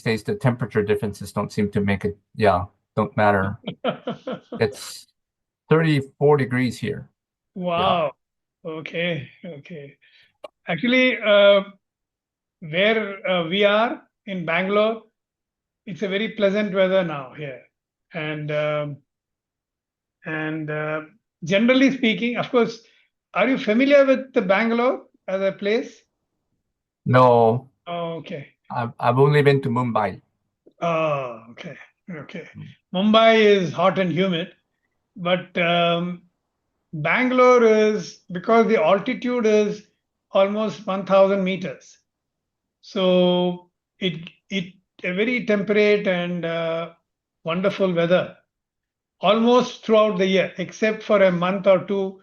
days, the temperature differences don't seem to make it, don't matter. It's 34 degrees here. Wow. Okay. Actually, where we are in Bangalore, it's a very pleasant weather now here. And generally speaking, of course, are you familiar with the Bangalore as a place? No, Oh, okay. I've only been to Mumbai. Oh, okay. Mumbai is hot and humid, but Bangalore is, because the altitude is almost 1,000 meters. So it a very temperate and wonderful weather almost throughout the year, except for a month or two.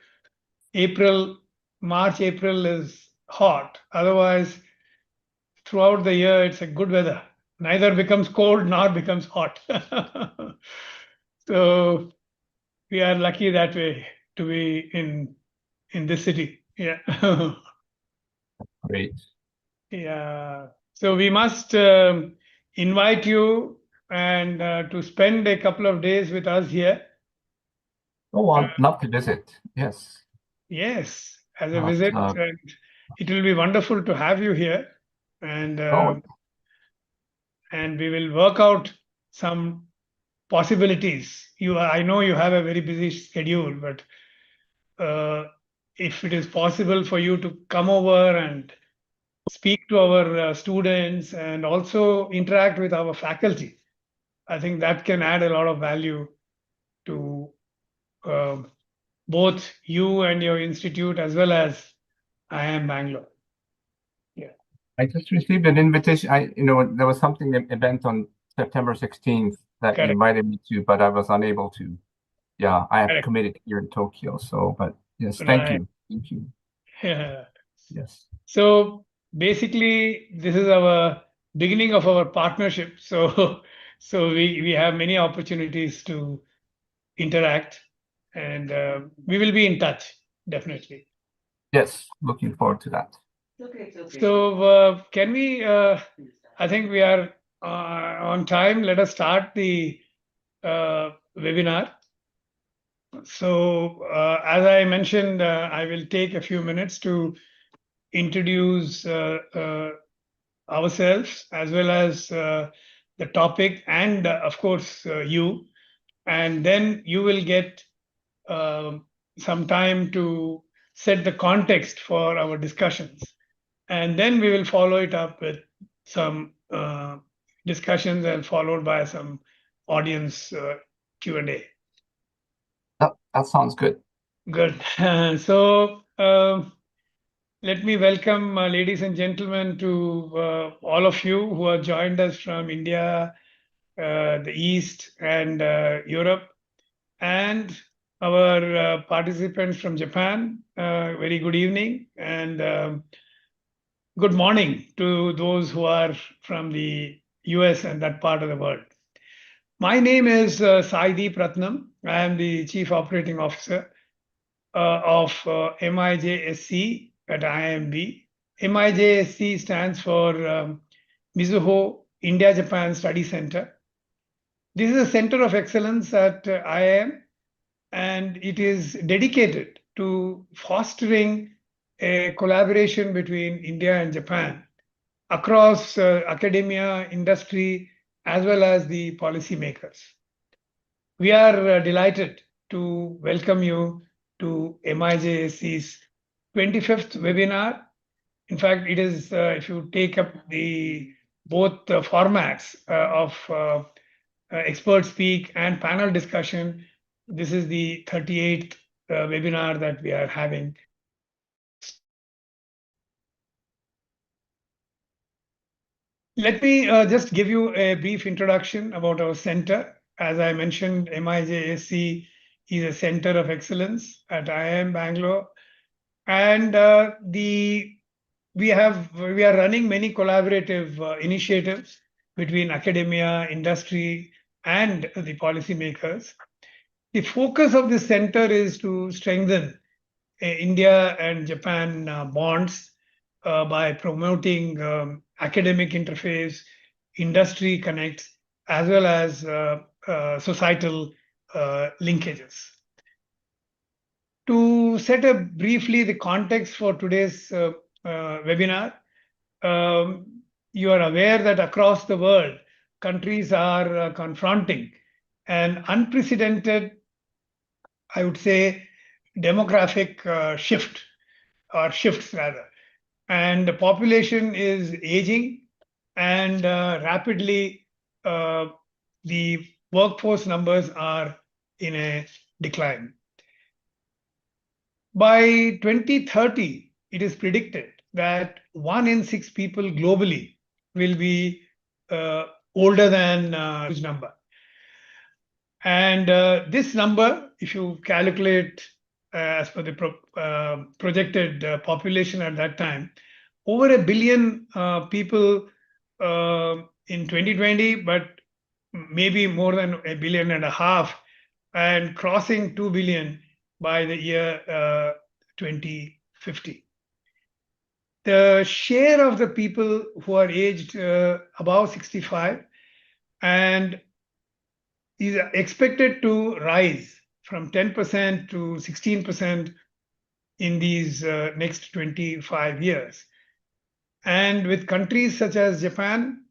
March, April is hot. Otherwise, throughout the year, it's a good weather. Neither becomes cold nor becomes hot. So we are lucky that way to be in this city. Yeah. Great. Yeah. So we must invite you and to spend a couple of days with us here. Oh, I'd love to visit. Yes. Yes, as a visit, and it will be wonderful to have you here, and and we will work out some possibilities. I know you have a very busy schedule, but if it is possible for you to come over and speak to our students and also interact with our faculty, I think that can add a lot of value to both you and your institute as well as IIM Bangalore. Yeah. I just received an invitation. There was something event on September 16th that you Correct. invited me to, but I was unable to. Yeah, I have Correct. committed here in Tokyo. So, but yes, Right. thank you. Thank you. Yeah. Yes. So basically, this is our beginning of our partnership. So we have many opportunities to interact, and we will be in touch, definitely. Yes, looking forward to that. Okay. So can we? I think we are on time. Let us start the webinar. So as I mentioned, I will take a few minutes to introduce ourselves as well as the topic and of course you, and then you will get some time to set the context for our discussions, and then we will follow it up with some discussions and followed by some audience Q&A. That sounds good. Good. So let me welcome, ladies and gentlemen, to all of you who have joined us from India, the East, and Europe, and our participants from Japan. Very good evening, and good morning to those who are from the US and that part of the world. My name is Saideep Ratnam. I am the Chief Operating Officer of MIJSC at IIMB. MIJSC stands for Mizuho India-Japan Study Center. This is a center of excellence at IIM, and it is dedicated to fostering a collaboration between India and Japan across academia, industry, as well as the policymakers. We are delighted to welcome you to MIJSC's 25th webinar. In fact, it is, if you take up both the formats of expert speak and panel discussion, this is the 38th webinar that we are having. Let me just give you a brief introduction about our center. As I mentioned, MIJSC is a center of excellence at IIM Bangalore, and we are running many collaborative initiatives between academia, industry, and the policymakers. The focus of this center is to strengthen India and Japan bonds by promoting academic interface, industry connects, as well as societal linkages. To set up briefly the context for today's webinar, you are aware that across the world, countries are confronting an unprecedented, I would say, demographic shift, or shifts rather. And the population is aging, and rapidly the workforce numbers are in a decline. By 2030, it is predicted that 1 in 6 people globally will be older than this number. And this number, if you calculate as per the projected population at that time, over 1 billion people in 2020, but maybe more than 1.5 billion, and crossing 2 billion by the year 2050. The share of the people who are aged above 65 and is expected to rise from 10% to 16% in these next 25 years. And with countries such as Japan,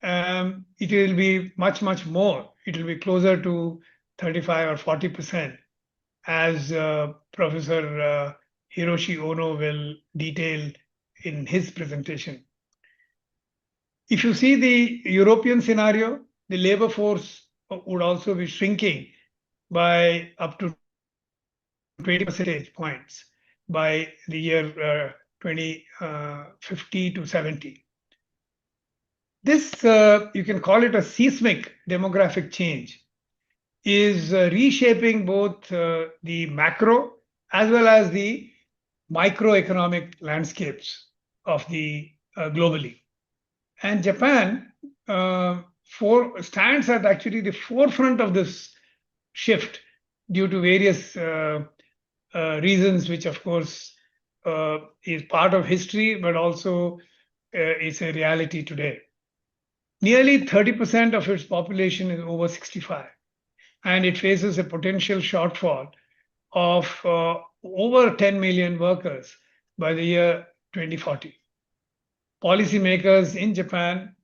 it will be much, much more. It will be closer to 35 or 40%, as Professor Hiroshi Ono will detail in his presentation. If you see the European scenario, the labor force would also be shrinking by up to 20 percentage points by the year 2050 to 70. This, you can call it a seismic demographic change, is reshaping both the macro as well as the microeconomic landscapes of the globally. And Japan stands at actually the forefront of this shift due to various reasons, which of course is part of history, but also is a reality today. Nearly 30% of its population is over 65, and it faces a potential shortfall of over 10 million workers by the year 2040. Policymakers in Japan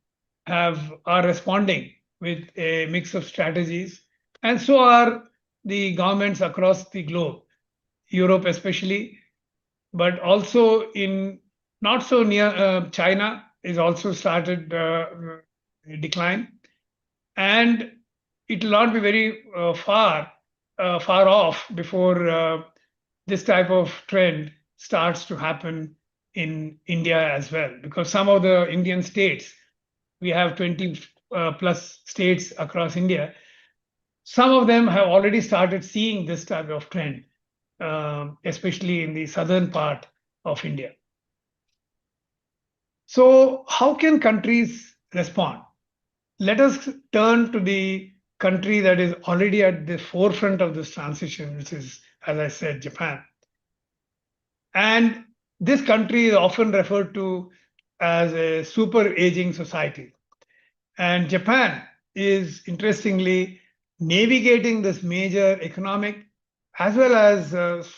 are responding with a mix of strategies, and so are the governments across the globe, Europe especially, but also in not so near China is also started decline, and it will not be very far off before this type of trend starts to happen in India as well, because some of the Indian states, we have 20 plus states across India, some of them have already started seeing this type of trend, especially in the southern part of India. So how can countries respond? Let us turn to the country that is already at the forefront of this transition, which is, as I said, Japan. And this country is often referred to as a super aging society. And Japan is interestingly navigating this major economic as well as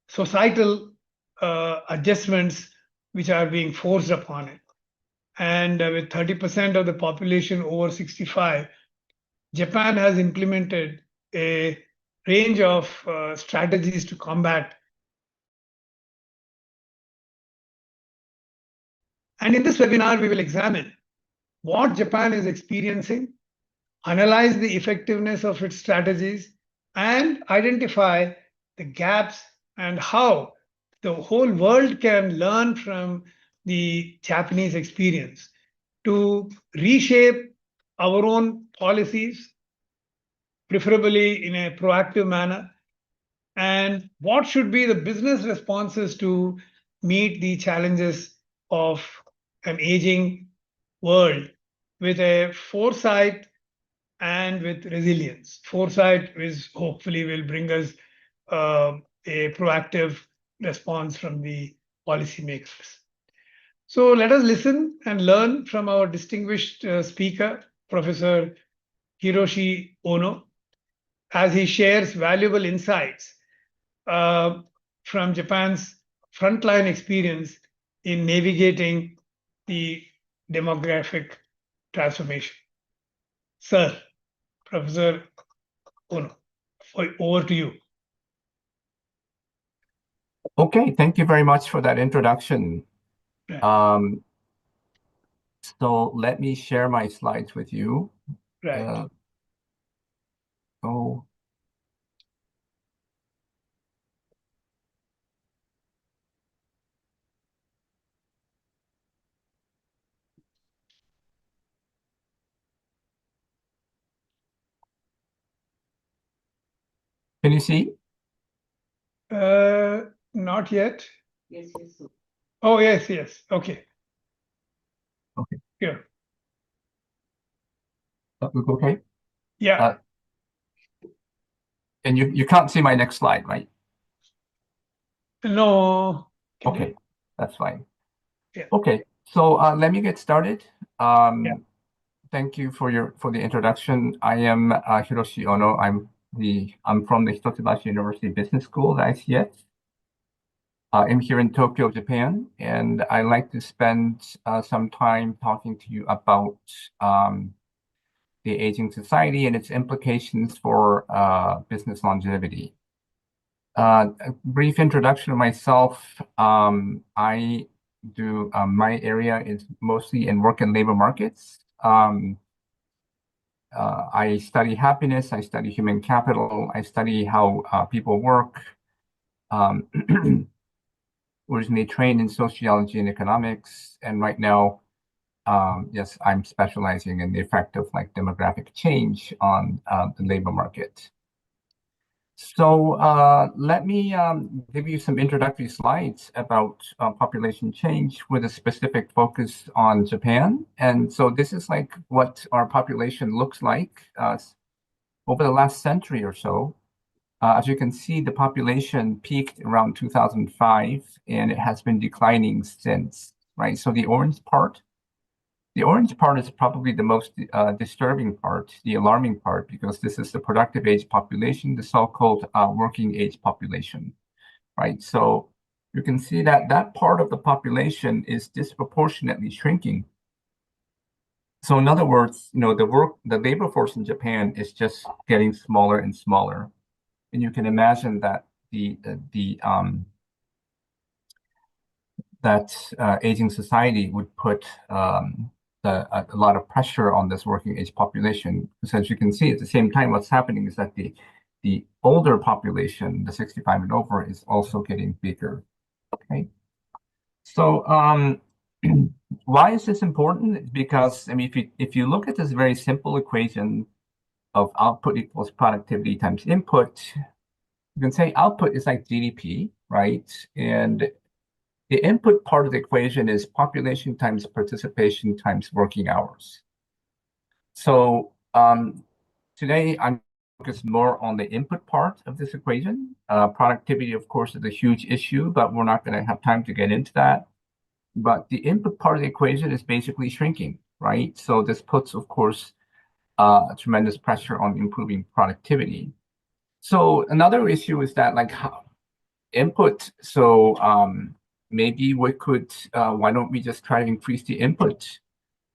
societal adjustments which are being forced upon it. And with 30% of the population over 65, Japan has implemented a range of strategies to combat. And in this webinar, we will examine what Japan is experiencing, analyze the effectiveness of its strategies, and identify the gaps and how the whole world can learn from the Japanese experience to reshape our own policies, preferably in a proactive manner, and what should be the business responses to meet the challenges of an aging world with a foresight and with resilience. Foresight is hopefully will bring us a proactive response from the policymakers. So let us listen and learn from our distinguished speaker, Professor Hiroshi Ono, as he shares valuable insights from Japan's frontline experience in navigating the demographic transformation. Sir, Professor Ono, over to you. Okay, thank you very much for that introduction. Right. So let me share my slides with you. Right. Oh, can you see? Not yet. Yes, yes, sir. Oh, yes, yes. Okay. Okay. Yeah. Look okay? Yeah. And you can't see my next slide, right? No. Can Okay, you? that's fine. Yeah. Okay, so let me get started. Yeah. Thank you for the introduction. I am Hiroshi Ono. I'm from the Hitotsubashi University Business School at ICS. I'm here in Tokyo, Japan, and I like to spend some time talking to you about the aging society and its implications for business longevity. A brief introduction of myself. I do my area is mostly in work and labor markets. I study happiness. I study human capital. I study how people work. Originally trained in sociology and economics, and right now, yes, I'm specializing in the effect of like demographic change on the labor market. So let me give you some introductory slides about population change with a specific focus on Japan. And so this is like what our population looks like over the last century or so. As you can see, the population peaked around 2005, and it has been declining since, right? So the orange part is probably the most disturbing part, the alarming part, because this is the productive age population, the so-called working age population, right? So you can see that that part of the population is disproportionately shrinking. So in other words, the labor force in Japan is just getting smaller and smaller. And you can imagine that aging society would put a lot of pressure on this working age population. Because as you can see, at the same time, what's happening is that the older population, the 65 and over, is also getting bigger. Okay, so why is this important? Because I mean, if you look at this very simple equation of output equals productivity times input, you can say output is like GDP, right? And the input part of the equation is population times participation times working hours. So today I'm focused more on the input part of this equation. Productivity, of course, is a huge issue, but we're not going to have time to get into that. But the input part of the equation is basically shrinking, right? So this puts, of course, tremendous pressure on improving productivity. So another issue is that like input. So maybe we could, why don't we just try to increase the input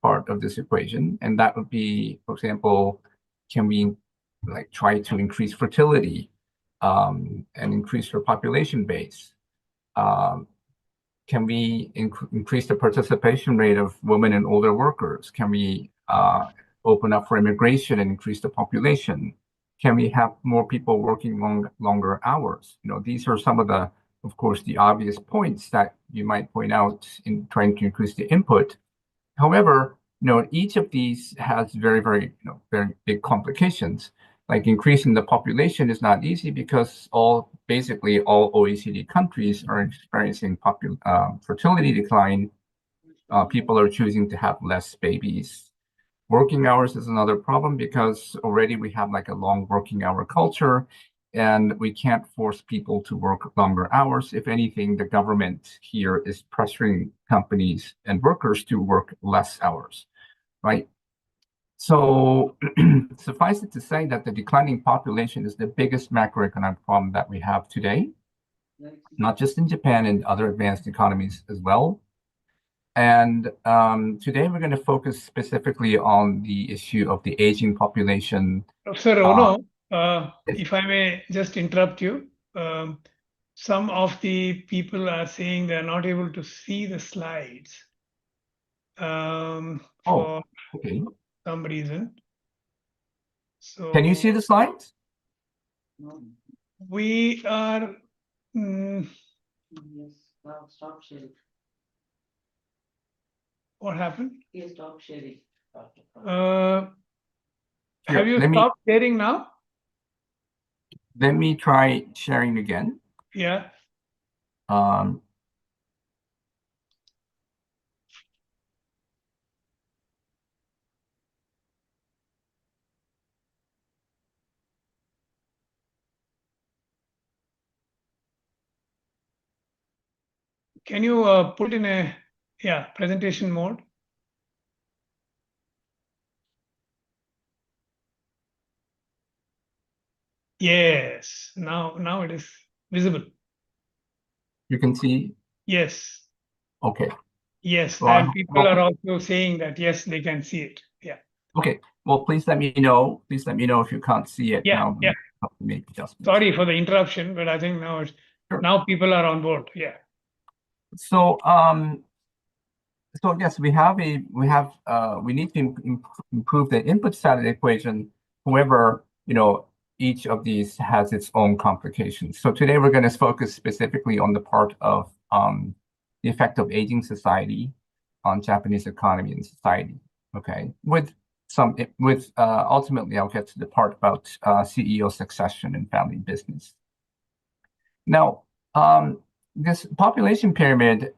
part of this equation? And that would be, for example, can we like try to increase fertility and increase our population base? Can we increase the participation rate of women and older workers? Can we open up for immigration and increase the population? Can we have more people working longer hours? These are some of the, of course, the obvious points that you might point out in trying to increase the input. However, each of these has very, very, very big complications. Like increasing the population is not easy because basically all OECD countries are experiencing fertility decline. People are choosing to have less babies. Working hours is another problem because already we have like a long working hour culture. and we can't force people to work longer hours. If anything, the government here is pressuring companies and workers to work less hours, right? So suffice it to say that the declining population is the biggest macroeconomic problem that we have today, not just in Japan and other advanced economies as well. And today we're going to focus specifically on the issue of the aging population. Professor Ono, if I may just interrupt you, some of the people are saying they're not able to see the slides for Okay. some reason. So Can you see the slides? we are. Yes, now stop sharing. What happened? He stopped sharing. Have you stopped sharing now? Let me try sharing again. Yeah. Can you put in a presentation mode? Yes. Now it is visible. You can see? Yes. Okay. Yes, Well, and people are also saying that yes, they can see it. Yeah. Okay. Well, please let me know. Please let me know if you can't see it. Yeah. Yeah. Make adjustments. Sorry for the interruption, but I think now now people are on board. Yeah. So yes, we need to improve the input side of the equation. However, each of these has its own complications. So today we're going to focus specifically on the part of the effect of aging society on Japanese economy and society. Okay, ultimately I'll get to the part about CEO succession and family business. Now, this population pyramid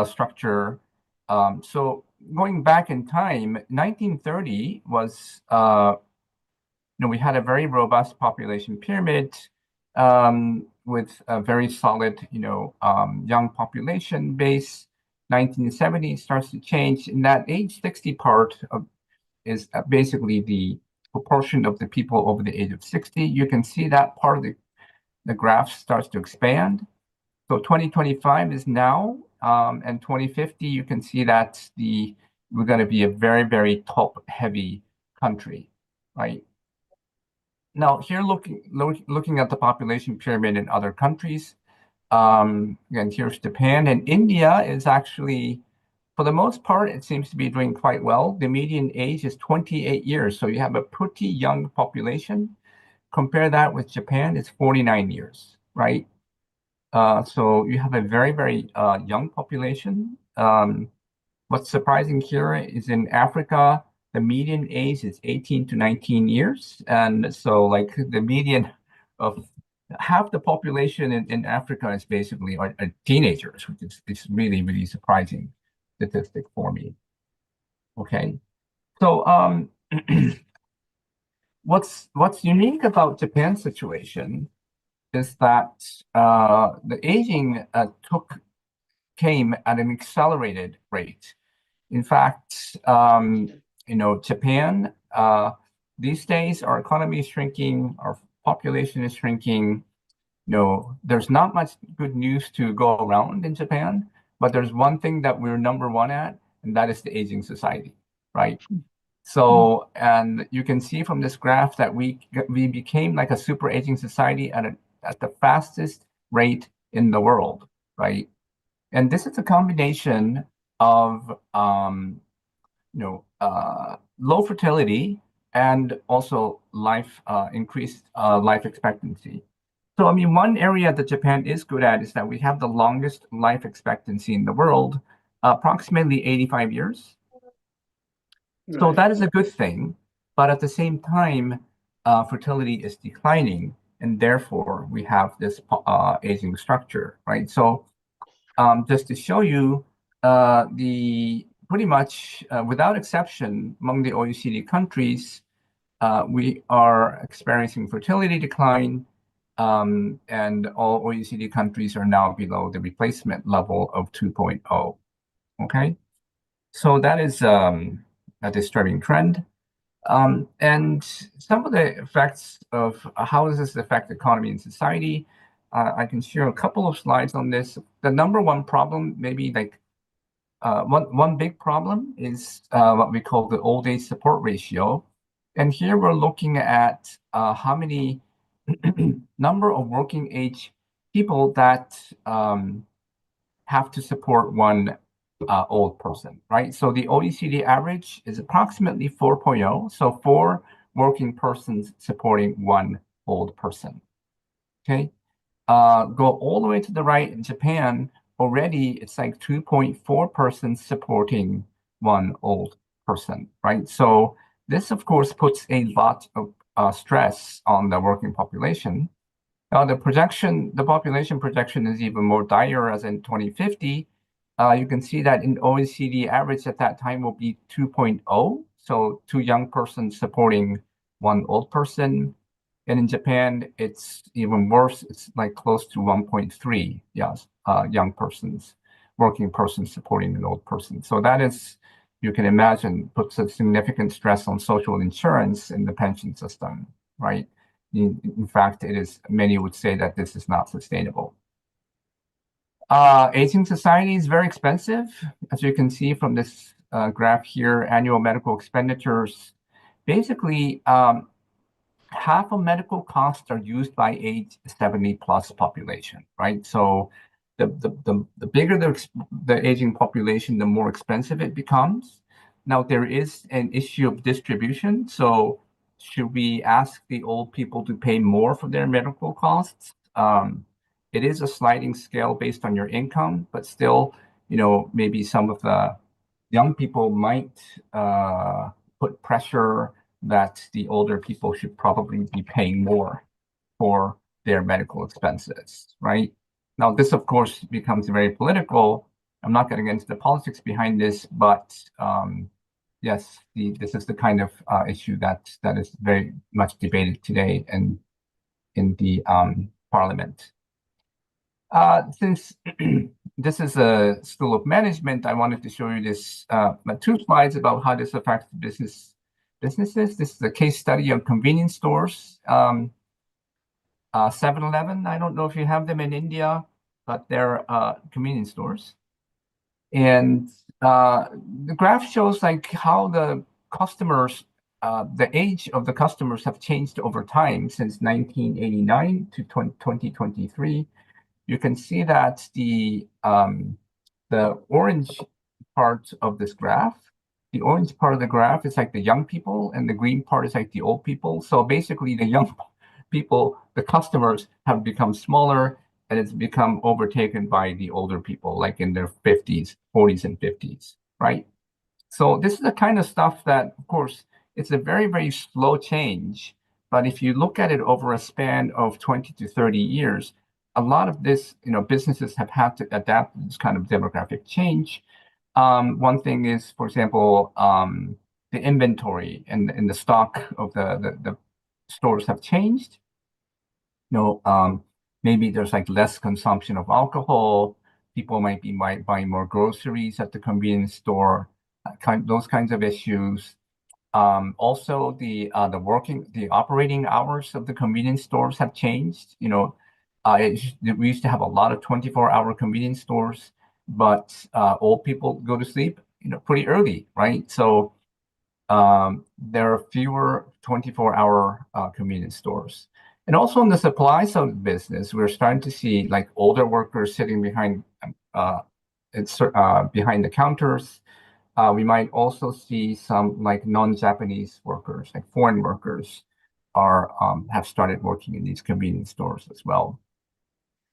structure. So going back in time, 1930 was, we had a very robust population pyramid with a very solid, young population base. 1970 starts to change, and that age 60 part is basically the proportion of the people over the age of 60. You can see that part of the graph starts to expand. So 2025 is now, and 2050, you can see that we're going to be a very, very top-heavy country, right? Now, here looking at the population pyramid in other countries, again, here's Japan, and India is actually, for the most part, it seems to be doing quite well. The median age is 28 years, so you have a pretty young population. Compare that with Japan, it's 49 years, right? So you have a very, very young population. What's surprising here is in Africa, the median age is 18 to 19 years. And so like the median of half the population in Africa is basically are teenagers, which is really, really surprising statistic for me. Okay. So what's unique about Japan's situation is that the aging came at an accelerated rate. In fact, Japan, these days, our economy is shrinking, our population is shrinking. There's not much good news to go around in Japan, but there's one thing that we're number one at, and that is the aging society, right? So, and you can see from this graph that we became like a super aging society at the fastest rate in the world, right? And this is a combination of low fertility and also increased life expectancy. So, I mean, one area that Japan is good at is that we have the longest life expectancy in the world, approximately 85 years. So Right. that is a good thing, but at the same time, fertility is declining, and therefore we have this aging structure, right? So just to show you, pretty much without exception among the OECD countries, we are experiencing fertility decline. and all OECD countries are now below the replacement level of 2.0. Okay, so that is a disturbing trend. And some of the effects of how does this affect economy and society? I can share a couple of slides on this. The number one problem, maybe like one big problem, is what we call the old age support ratio. And here we're looking at how many number of working age people that have to support one old person, right? So the OECD average is approximately 4.0, so 4 working persons supporting one old person. Okay, go all the way to the right in Japan. Already, it's like 2.4 persons supporting one old person, right? So this, of course, puts a lot of stress on the working population. Now, the population projection is even more dire as in 2050. You can see that in OECD average at that time will be 2.0, so 2 young persons supporting one old person. And in Japan, it's even worse. It's like close to 1.3, yes, young persons, working persons supporting an old person. So that is, you can imagine, puts a significant stress on social insurance in the pension system, right? In fact, many would say that this is not sustainable. Aging society is very expensive. As you can see from this graph here, annual medical expenditures, basically, half of medical costs are used by age 70 plus population, right? So the bigger the aging population, the more expensive it becomes. Now, there is an issue of distribution. So should we ask the old people to pay more for their medical costs? It is a sliding scale based on your income, but still, maybe some of the young people might put pressure that the older people should probably be paying more for their medical expenses, right? Now, this, of course, becomes very political. I'm not going to get into the politics behind this, but yes, this is the kind of issue that is very much debated today in the parliament. Since this is a school of management, I wanted to show you this 2 slides about how this affects businesses. This is a case study of convenience stores. 7-Eleven, I don't know if you have them in India, but they're convenience stores. And the graph shows like how the customers, the age of the customers have changed over time since 1989 to 2023. You can see that the orange part of this graph, the orange part of the graph is like the young people, and the green part is like the old people. So basically, the young people, the customers, have become smaller, and it's become overtaken by the older people, like in their 40s and 50s, right? So this is the kind of stuff that, of course, it's a very, very slow change. But if you look at it over a span of 20 to 30 years, a lot of this, businesses have had to adapt to this kind of demographic change. One thing is, for example, the inventory and the stock of the stores have changed. Maybe there's like less consumption of alcohol. People might be buying more groceries at the convenience store. Those kinds of issues. Also, the operating hours of the convenience stores have changed. We used to have a lot of 24-hour convenience stores, but old people go to sleep, pretty early, right? So there are fewer 24-hour convenience stores. And also on the supply side of the business, we're starting to see like older workers sitting behind the counters. We might also see some like non-Japanese workers, like foreign workers, have started working in these convenience stores as well.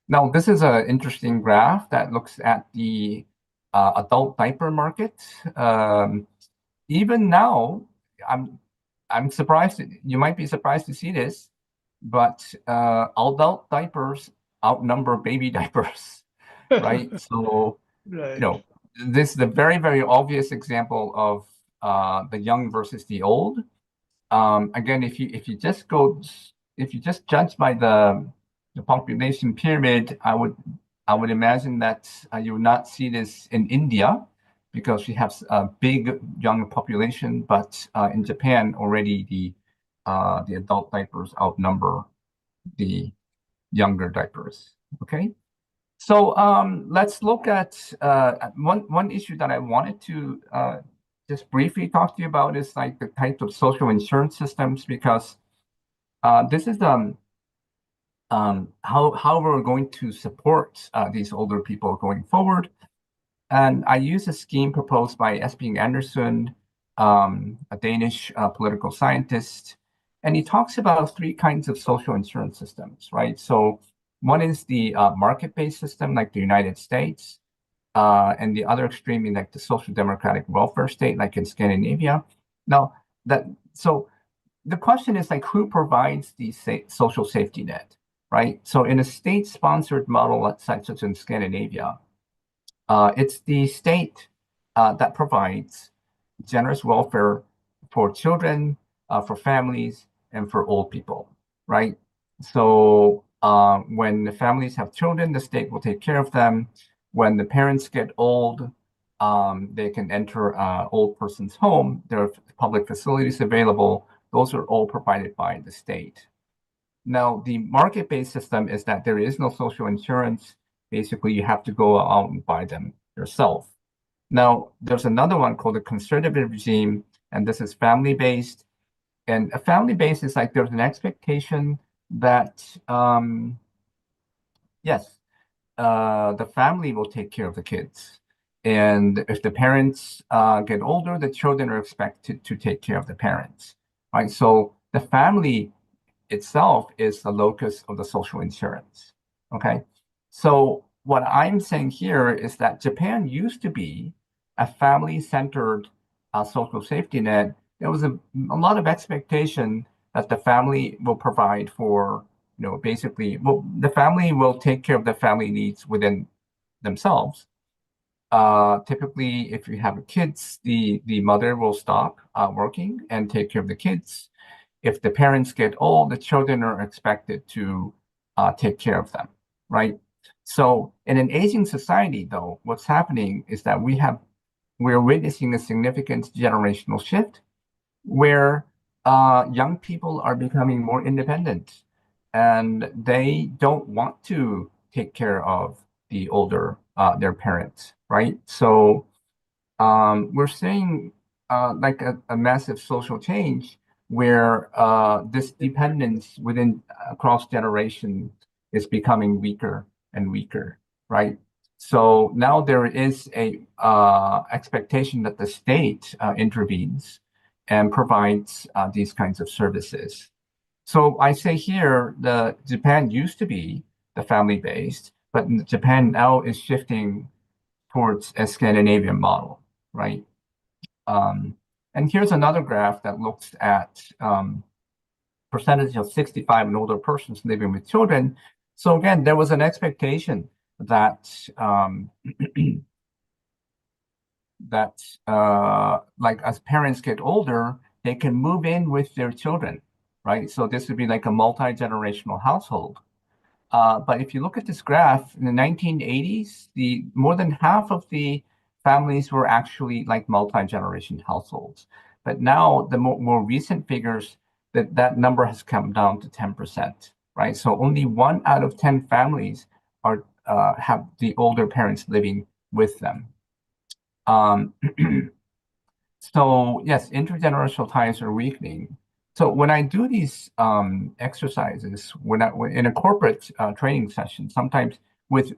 Now, this is an interesting graph that looks at the adult diaper market. Even now, I'm surprised. You might be surprised to see this, but adult diapers outnumber baby diapers, right? So, Right. this is the very, very obvious example of the young versus the old. Again, if you just judge by the the population pyramid, I would imagine that you would not see this in India because we have a big young population, but in Japan already the adult diapers outnumber the younger diapers. Okay, so let's look at one issue that I wanted to just briefly talk to you about is like the type of social insurance systems, because this is how we're going to support these older people going forward. And I use a scheme proposed by Esbjørn Andersen, a Danish political scientist, and he talks about three kinds of social insurance systems, right? So one is the market-based system, like the United States, and the other extreme, like the social democratic welfare state, like in Scandinavia. Now, so the question is like, who provides the social safety net, right? So in a state-sponsored model, such as in Scandinavia, it's the state that provides generous welfare for children, for families, and for old people, right? So when the families have children, the state will take care of them. When the parents get old, they can enter an old person's home. There are public facilities available. Those are all provided by the state. Now, the market-based system is that there is no social insurance. Basically, you have to go out and buy them yourself. Now, there's another one called the conservative regime, and this is family-based. And a family-based is like there's an expectation that, yes, the family will take care of the kids. And if the parents get older, the children are expected to take care of the parents, right? So the family itself is the locus of the social insurance, okay? So what I'm saying here is that Japan used to be a family-centered social safety net. There was a lot of expectation that the family will provide for, basically, well, the family will take care of the family needs within themselves. Typically, if you have kids, the mother will stop working and take care of the kids. If the parents get old, the children are expected to take care of them, right? So in an aging society, though, what's happening is that we're witnessing a significant generational shift where young people are becoming more independent and they don't want to take care of the older, their parents, right? So we're seeing like a massive social change where this dependence across generation is becoming weaker and weaker, right? So now there is a expectation that the state intervenes and provides these kinds of services. So I say here, Japan used to be the family-based, but Japan now is shifting towards a Scandinavian model, right? And here's another graph that looks at percentage of 65 and older persons living with children. So again, there was an expectation that like as parents get older, they can move in with their children, right? So this would be like a multi-generational household. But if you look at this graph, in the 1980s, more than half of the families were actually like multi-generation households. But now the more recent figures, that number has come down to 10%, right? So only 1 out of 10 families have the older parents living with them. So yes, intergenerational ties are weakening. So when I do these exercises, in a corporate training session, sometimes with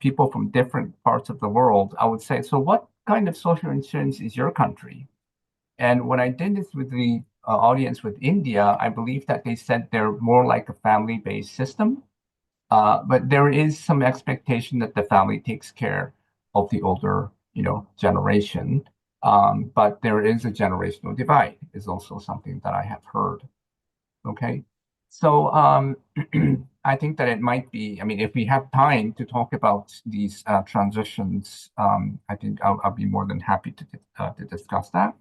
people from different parts of the world, I would say, so what kind of social insurance is your country? And when I did this with the audience with India, I believe that they said they're more like a family-based system. But there is some expectation that the family takes care of the older, generation. But there is a generational divide is also something that I have heard. Okay. So I think that it might be, I mean, if we have time to talk about these transitions, I think I'll be more than happy to discuss that.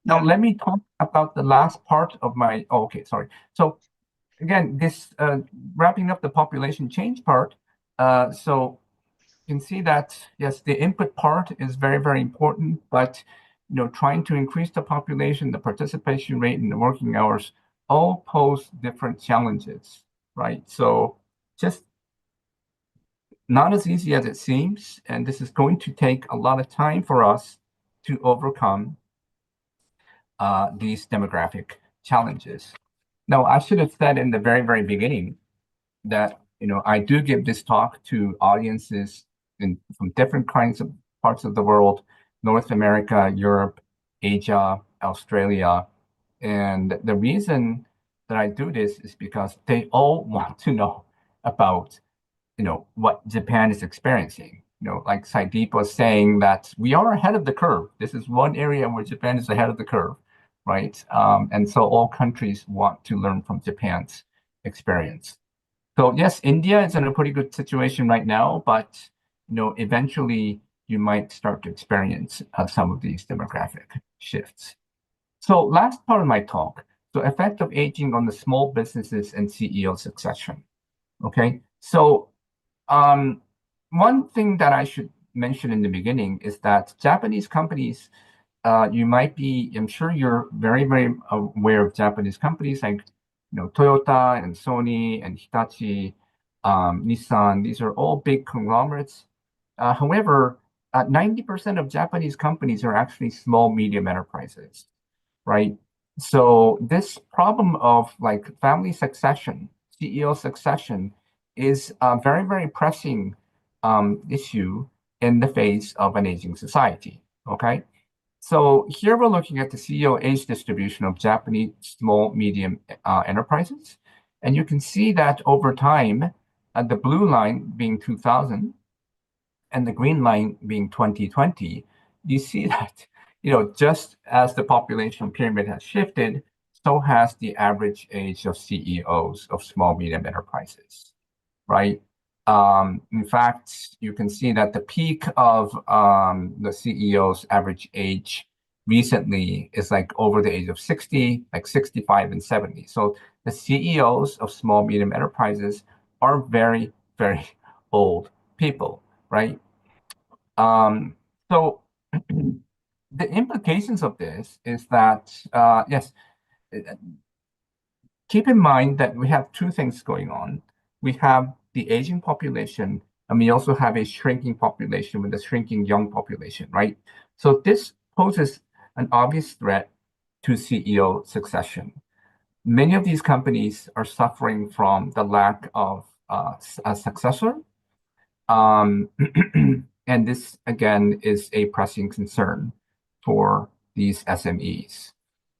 Now, let me talk about the last part of my, okay, sorry. So again, this wrapping up the population change part. So you can see that, yes, the input part is very, very important, but trying to increase the population, the participation rate, and the working hours all pose different challenges, right? So just not as easy as it seems, and this is going to take a lot of time for us to overcome these demographic challenges. Now, I should have said in the very, very beginning that I do give this talk to audiences from different kinds of parts of the world: North America, Europe, Asia, Australia. And the reason that I do this is because they all want to know about what Japan is experiencing. Like Saideep was saying, that we are ahead of the curve. This is one area where Japan is ahead of the curve, right? And so all countries want to learn from Japan's experience. So yes, India is in a pretty good situation right now, but eventually you might start to experience some of these demographic shifts. So last part of my talk, so effect of aging on the small businesses and CEO succession. Okay, so one thing that I should mention in the beginning is that Japanese companies, I'm sure you're very, very aware of Japanese companies like Toyota and Sony and Hitachi, Nissan. These are all big conglomerates. However, 90% of Japanese companies are actually small, medium enterprises, right? So this problem of like family succession, CEO succession, is a very, very pressing issue in the face of an aging society, okay? So here we're looking at the CEO age distribution of Japanese small, medium enterprises. And you can see that over time, the blue line being 2000 and the green line being 2020, you see that, just as the population pyramid has shifted, so has the average age of CEOs of small, medium enterprises, right? In fact, you can see that the peak of the CEO's average age recently is like over the age of 60, like 65 and 70. So the CEOs of small, medium enterprises are very, very old people, right? So the implications of this is that, yes, keep in mind that we have two things going on. We have the aging population, and we also have a shrinking population with a shrinking young population, right? So this poses an obvious threat to CEO succession. Many of these companies are suffering from the lack of a successor. And this, again, is a pressing concern for these SMEs.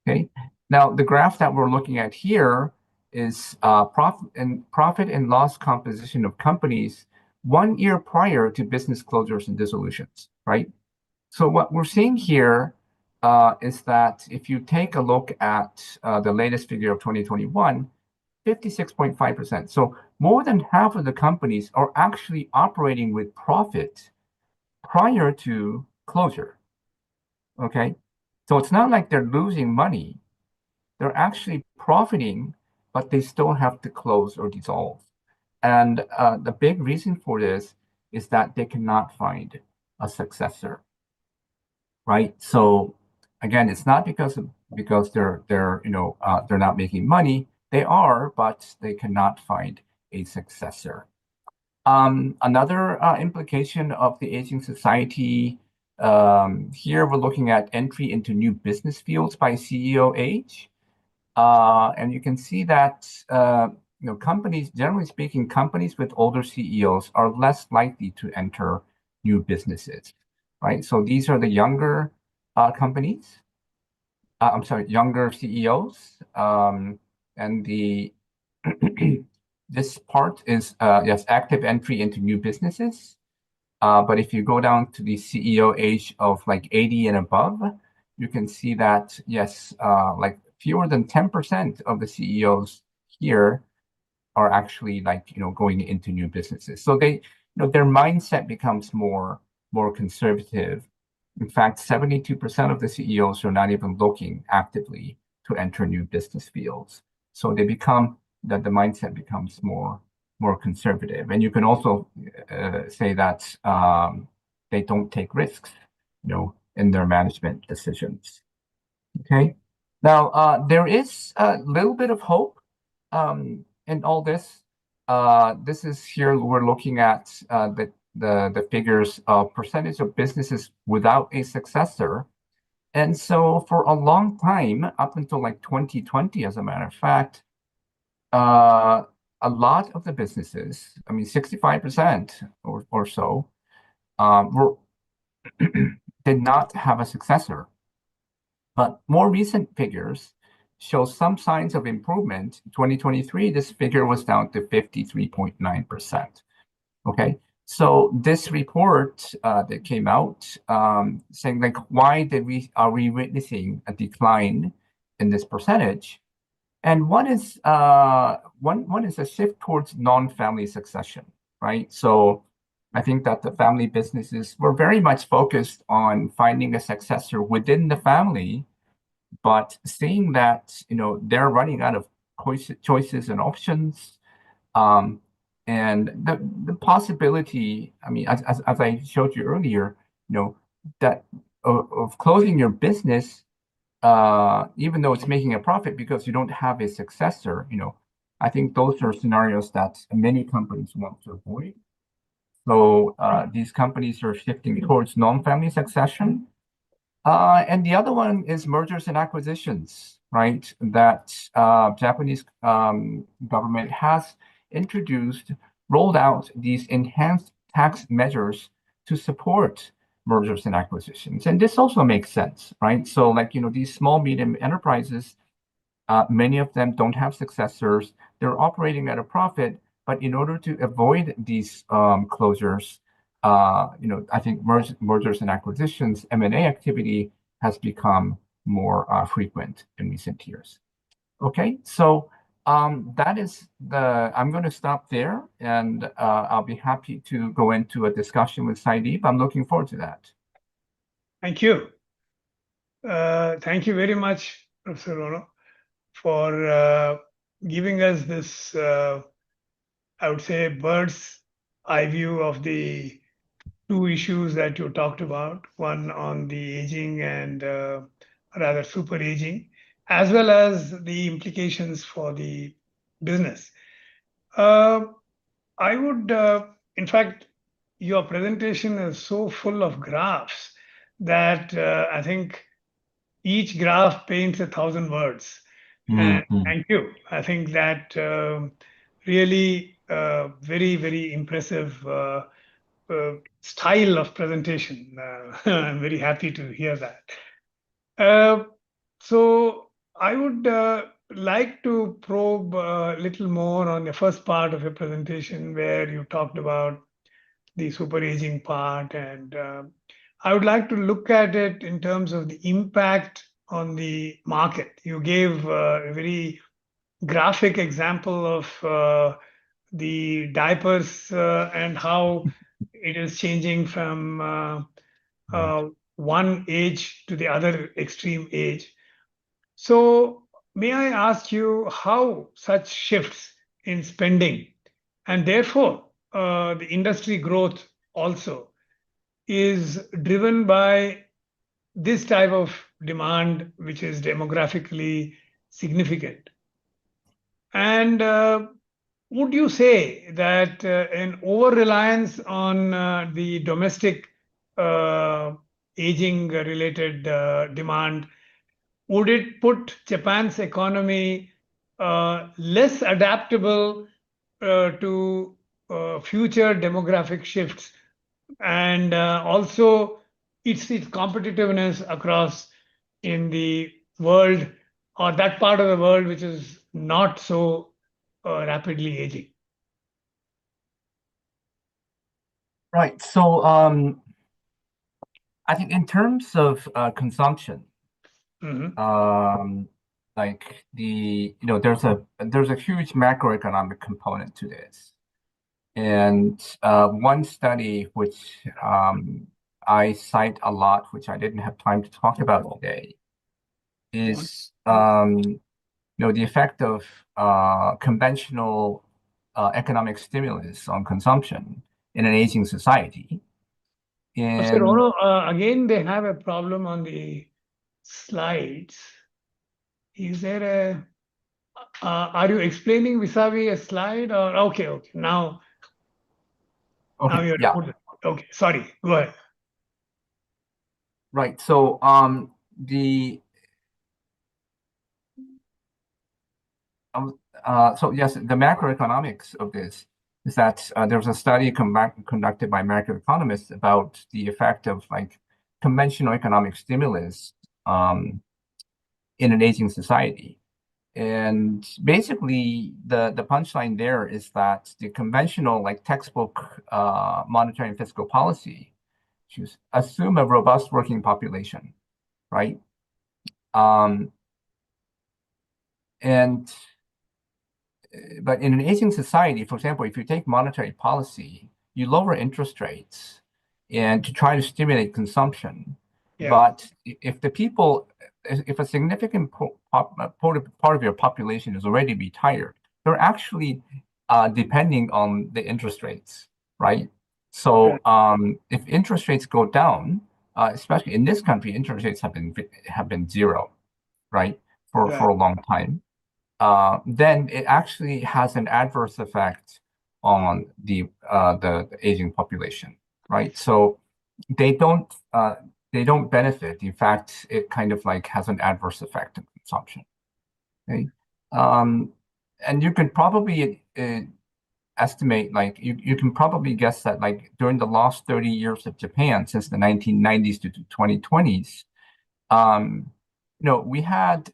Okay. Now, the graph that we're looking at here is profit and loss composition of companies 1 year prior to business closures and dissolutions, right? So what we're seeing here is that if you take a look at the latest figure of 2021, 56.5%. So more than half of the companies are actually operating with profit prior to closure. Okay. So it's not like they're losing money. They're actually profiting, but they still have to close or dissolve. And the big reason for this is that they cannot find a successor, right? So again, it's not because they're not making money. They are, but they cannot find a successor. Another implication of the aging society, here we're looking at entry into new business fields by CEO age. And you can see that companies, generally speaking, companies with older CEOs are less likely to enter new businesses, right? So these are the younger companies. I'm sorry, younger CEOs, and the this part is yes, active entry into new businesses. But if you go down to the CEO age of like 80 and above, you can see that yes, like fewer than 10% of the CEOs here are actually like going into new businesses. So they their mindset becomes more conservative. In fact, 72% of the CEOs are not even looking actively to enter new business fields. So they become that the mindset becomes more conservative. And you can also say that they don't take risks, in their management decisions. Okay. Now, there is a little bit of hope in all this. This is here we're looking at the figures of percentage of businesses without a successor. And so for a long time, up until like 2020, as a matter of fact, a lot of the businesses, I mean, 65% or so, were did not have a successor. But more recent figures show some signs of improvement. In 2023, this figure was down to 53.9%. Okay, so this report that came out saying like, why are we witnessing a decline in this percentage? And one is a shift towards non-family succession, right? So I think that the family businesses were very much focused on finding a successor within the family, but seeing that they're running out of choices and options, and the possibility, I mean, as I showed you earlier, that of closing your business, even though it's making a profit because you don't have a successor, I think those are scenarios that many companies want to avoid. So these companies are shifting towards non-family succession. And the other one is mergers and acquisitions, right? That Japanese government has rolled out these enhanced tax measures to support mergers and acquisitions. And this also makes sense, right? So like, these small, medium enterprises, many of them don't have successors. They're operating at a profit, but in order to avoid these closures, I think mergers and acquisitions, M&A activity has become more frequent in recent years. Okay, so that is I'm going to stop there, and I'll be happy to go into a discussion with Saideep. I'm looking forward to that. Thank you. Thank you very much, Professor Ono, for giving us this, I would say, bird's eye view of the two issues that you talked about, one on the aging and rather super aging, as well as the implications for the business. I would, in fact, your presentation is so full of graphs that I think each graph paints 1,000 words. And thank you. I think that really very, very impressive style of presentation. I'm very happy to hear that. So I would like to probe a little more on the first part of your presentation where you talked about the super aging part. And I would like to look at it in terms of the impact on the market. You gave a very graphic example of the diapers and how it is changing from one age to the other extreme age. So may I ask you how such shifts in spending and therefore the industry growth also is driven by this type of demand, which is demographically significant? And would you say that an over-reliance on the domestic aging-related demand, would it put Japan's economy less adaptable to future demographic shifts, and also its competitiveness across in the world, or that part of the world which is not so rapidly aging? Right. So I think in terms of consumption, like there's a huge macroeconomic component to this. And one study which I cite a lot, which I didn't have time to talk about today, is the effect of conventional economic stimulus on consumption in an aging society. Mr. And Ono, again, they have a problem on the slides. Is there a, are you explaining vis-a-vis a slide or, okay, now you're yeah, okay, sorry, go ahead. right. So so yes, the macroeconomics of this is that there was a study conducted by macroeconomists about the effect of like conventional economic stimulus in an aging society. And basically, the punchline there is that the conventional, like textbook monetary and fiscal policy, should assume a robust working population, right? But in an aging society, for example, if you take monetary policy, you lower interest rates and to try to stimulate consumption. Yeah. But if a significant part of your population is already retired, they're actually depending on the interest rates, right? So if interest rates go down, especially in this country, interest rates have been zero, right, for a long time. Then it actually has an adverse effect on the aging population, right? So they don't benefit. In fact, it kind of like has an adverse effect on consumption. Okay, and you can probably estimate, like you can probably guess that like during the last 30 years of Japan, since the 1990s to 2020s, we had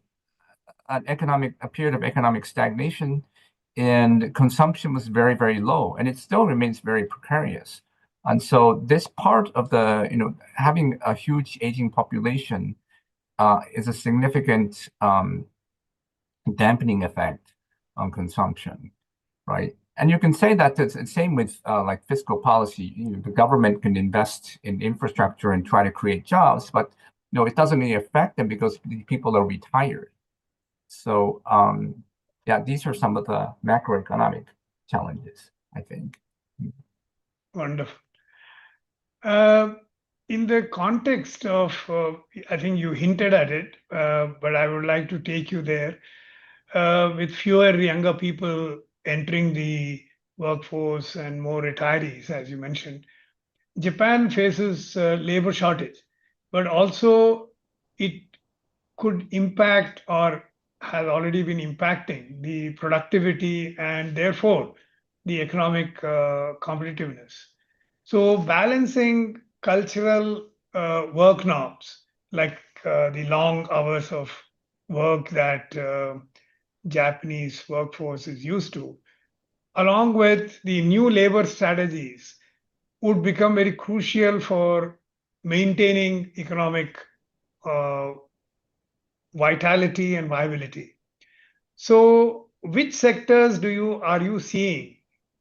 a period of economic stagnation, and consumption was very, very low, and it still remains very precarious. And so this part of having a huge aging population is a significant dampening effect on consumption, right? And you can say that it's the same with like fiscal policy. The government can invest in infrastructure and try to create jobs, but it doesn't really affect them because people are retired. So yeah, these are some of the macroeconomic challenges, I think. Wonderful. In the context of, I think you hinted at it, but I would like to take you there. With fewer younger people entering the workforce and more retirees, as you mentioned, Japan faces labor shortage, but also it could impact or has already been impacting the productivity and therefore the economic competitiveness. So balancing cultural work norms like the long hours of work that Japanese workforce is used to, along with the new labor strategies, would become very crucial for maintaining economic vitality and viability. So, which sectors are you seeing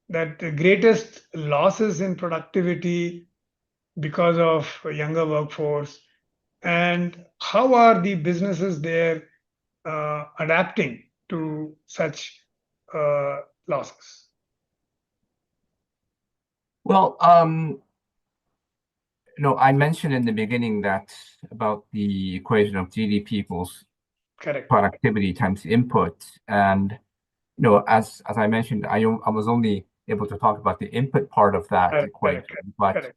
that the greatest losses in productivity because of a younger workforce, and how are the businesses there adapting to such losses? Well, I mentioned in the beginning that about the equation of GDP equals Correct. productivity times input, and as I mentioned, I was only able to talk about the input part of that equation, but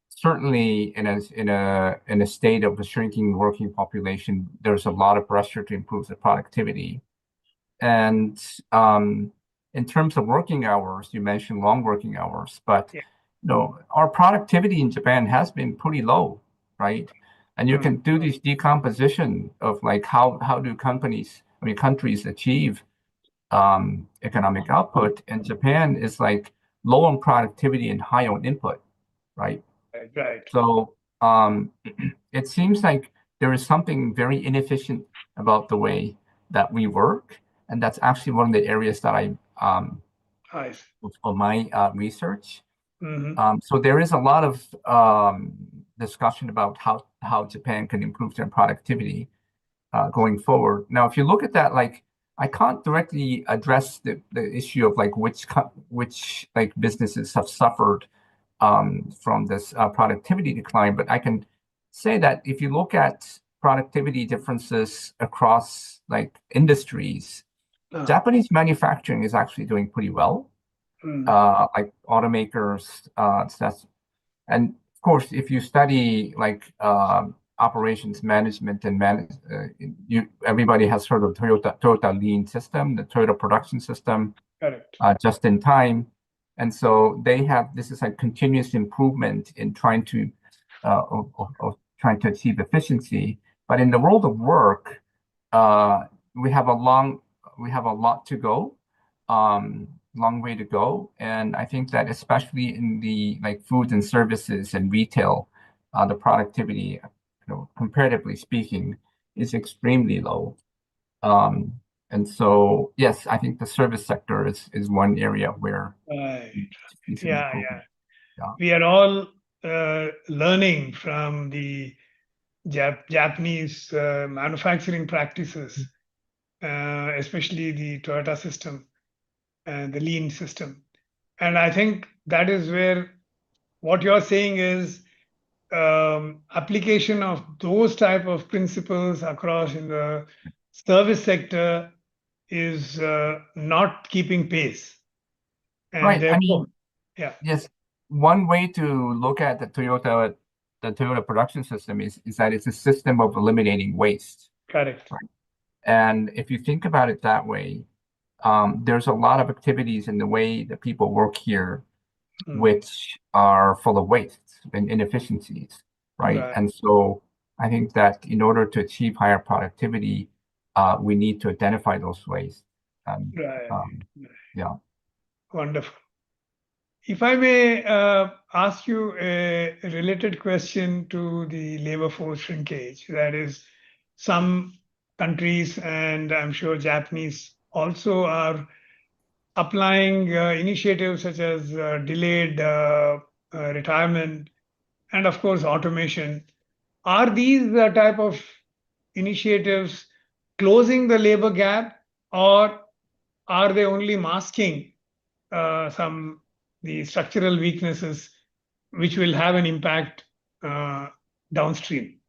certainly in a state of a shrinking working population, there's a lot of pressure to improve the productivity. And in terms of working hours, you mentioned long working hours, but our productivity in Japan has been pretty low, right? And you can do this decomposition of like how do countries achieve economic output, and Japan is like low on productivity and high on input, right? Right. So it seems like there is something very inefficient about the way that we work, and that's actually one of the areas that I for my research. So there is a lot of discussion about how Japan can improve their productivity. going forward. Now, if you look at that, like I can't directly address the issue of like which like businesses have suffered from this productivity decline, but I can say that if you look at productivity differences across like industries, Japanese manufacturing is actually doing pretty well. Like automakers, and of course, if you study like operations management and everybody has heard of Toyota Lean system, the Toyota production system, Correct. Just in time, and so they have this is like continuous improvement in trying to of trying to achieve efficiency. But in the world of work, we have a lot to go. Long way to go. And I think that especially in the like foods and services and retail, the productivity, comparatively speaking, is extremely low. And so, yes, I think the service sector is one area where Right. Yeah. We are all learning from the Japanese manufacturing practices, especially the Toyota system and the lean system. And I think that is where what you're saying is application of those type of principles across in the service sector is not keeping pace. And Right. I therefore, mean, yes, one way to look at the Toyota production system is that it's a system of eliminating waste. correct. Right. And if you think about it that way, there's a lot of activities in the way that people work here, which are full of waste and inefficiencies, right? And so I think that in order to achieve higher productivity, we need to identify those wastes. Yeah. Wonderful. If I may ask you a related question to the labor force shrinkage, that is, some countries, and I'm sure Japanese also are applying initiatives such as delayed retirement and, of course, automation. Are these the type of initiatives closing the labor gap, or are they only masking the structural weaknesses which will have an impact downstream?